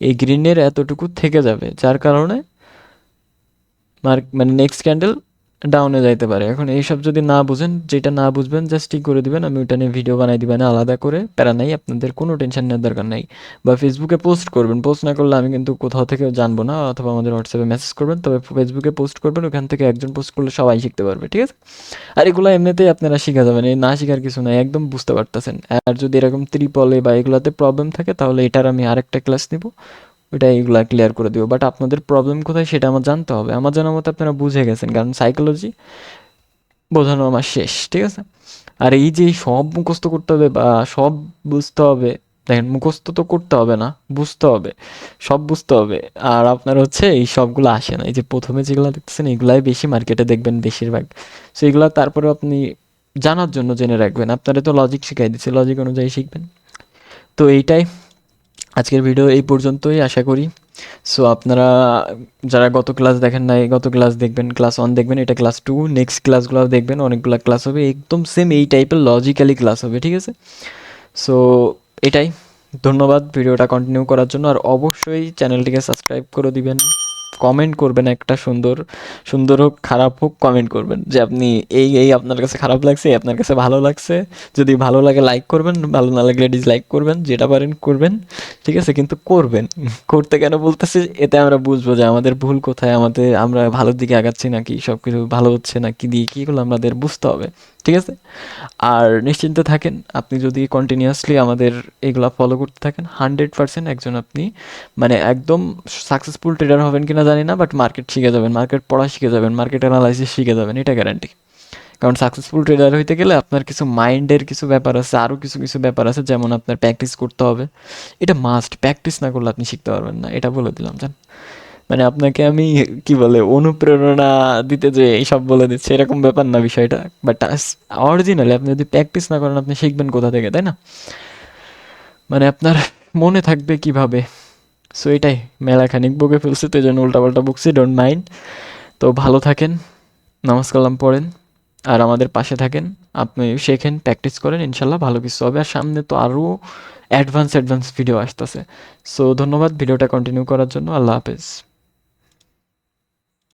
এই গ্রিনের এতটুকু থেকে যাবে, যার কারণে মানে নেক্সট ক্যান্ডেল ডাউনে যাইতে পারে। এখন এইসব যদি না বুঝেন, যেটা না বুঝবেন জাস্ট ঠিক করে দিবেন, আমি ওইটা নিয়ে ভিডিও বানাই দিবেন আলাদা করে, প্যারা নাই, আপনাদের কোনো টেনশন নেওয়ার দরকার নাই। বা ফেসবুকে পোস্ট করবেন, পোস্ট না করলে আমি কিন্তু কোথাও থেকে জানবো না, অথবা আমাদের হোয়াটসঅ্যাপে মেসেজ করবেন, তবে ফেসবুকে পোস্ট করবেন, ওখান থেকে একজন পোস্ট করলে সবাই শিখতে পারবে, ঠিক আছে? আর এগুলো এমনিতেই আপনারা শিখা যাবেন, এই না শিখার কিছু নাই, একদম বুঝতে পারতেছেন। আর যদি এরকম ত্রিপলে বা এগুলাতে প্রবলেম থাকে, তাহলে এটার আমি আরেকটা ক্লাস নিব, ওইটা এইগুলা ক্লিয়ার করে দিব। বাট আপনাদের প্রবলেম কোথায় সেটা আমার জানতে হবে। আমার জানার মতো আপনারা বুঝে গেছেন, কারণ সাইকোলজি বোঝানো আমার শেষ, ঠিক আছে? আর এই যে সব মুখস্থ করতে হবে বা সব বুঝতে হবে, দেখেন মুখস্থ তো করতে হবে না, বুঝতে হবে, সব বুঝতে হবে। আর আপনার হচ্ছে এই সবগুলো আসে না। এই যে প্রথমে যেগুলো দেখতেছেন এগুলাই বেশি মার্কেটে দেখবেন বেশিরভাগ। সো এগুলো তারপরে আপনি জানার জন্য জেনে রাখবেন। আপনারা তো লজিক শিখাই দিচ্ছে, লজিক অনুযায়ী শিখবেন। তো এইটাই আজকের ভিডিও, এই পর্যন্তই আশা করি। সো আপনারা যারা গত ক্লাস দেখেন নাই, গত ক্লাস দেখবেন, ক্লাস 1 দেখবেন, এটা ক্লাস 2, নেক্সট ক্লাসগুলো দেখবেন, অনেকগুলো ক্লাস হবে একদম সেম এই টাইপের লজিক্যালি ক্লাস হবে, ঠিক আছে? সো এটাই, ধন্যবাদ ভিডিওটা কন্টিনিউ করার জন্য। আর অবশ্যই চ্যানেলটিকে সাবস্ক্রাইব করে দিবেন, কমেন্ট করবেন, একটা সুন্দর, সুন্দর হোক খারাপ হোক কমেন্ট করবেন যে আপনি এই আপনার কাছে খারাপ লাগছে, এই আপনার কাছে ভালো লাগছে। যদি ভালো লাগে লাইক করবেন, ভালো না লাগলে ডিসলাইক করবেন, যেটা পারেন করবেন, ঠিক আছে? কিন্তু করবেন। করতে কেন বলতেছি, এতে আমরা বুঝবো যে আমাদের ভুল কোথায়, আমরা ভালোর দিকে আগাচ্ছি নাকি, সব কিছু ভালো হচ্ছে না কি দিয়ে, কীগুলো আমাদের বুঝতে হবে, ঠিক আছে? আর নিশ্চিন্তে থাকেন, আপনি যদি কন্টিনিউয়াসলি আমাদের এগুলা ফলো করতে থাকেন, 100% একজন আপনি মানে একদম সাকসেসফুল ট্রেডার হবেন কিনা জানি না, বাট মার্কেট শিখে যাবেন, মার্কেট পড়া শিখে যাবেন, মার্কেট অ্যানালাইসিস শিখে যাবেন, এটা গ্যারান্টি। কারণ সাকসেসফুল ট্রেডার হইতে গেলে আপনার কিছু মাইন্ডের কিছু ব্যাপার আছে, আরও কিছু কিছু ব্যাপার আছে, যেমন আপনার প্র্যাকটিস করতে হবে। এটা মাস্ট, প্র্যাকটিস না করলে আপনি শিখতে পারবেন না, এটা বলে দিলাম জান। মানে আপনাকে আমি কি বলে অনুপ্রেরণা দিতে যে এইসব বলে দিচ্ছি এরকম ব্যাপার না বিষয়টা, বাট অরিজিনালি আপনি যদি প্র্যাকটিস না করেন আপনি শিখবেন কোথা থেকে, তাই না? মানে আপনার মনে থাকবে কিভাবে? সো এটাই, মেলা খানিক বকে ফেলছে তো এই জন্য উল্টাপাল্টা বকছি, ডোন্ট মাইন্ড। তো ভালো থাকেন, নামাজ কালাম পড়েন, আর আমাদের পাশে থাকেন। আপনি শেখেন, প্র্যাকটিস করেন, ইনশাল্লাহ ভালো কিছু হবে। আর সামনে তো আরও অ্যাডভান্স অ্যাডভান্স ভিডিও আসতেছে। সো ধন্যবাদ ভিডিওটা কন্টিনিউ করার জন্য। আল্লাহ হাফেজ।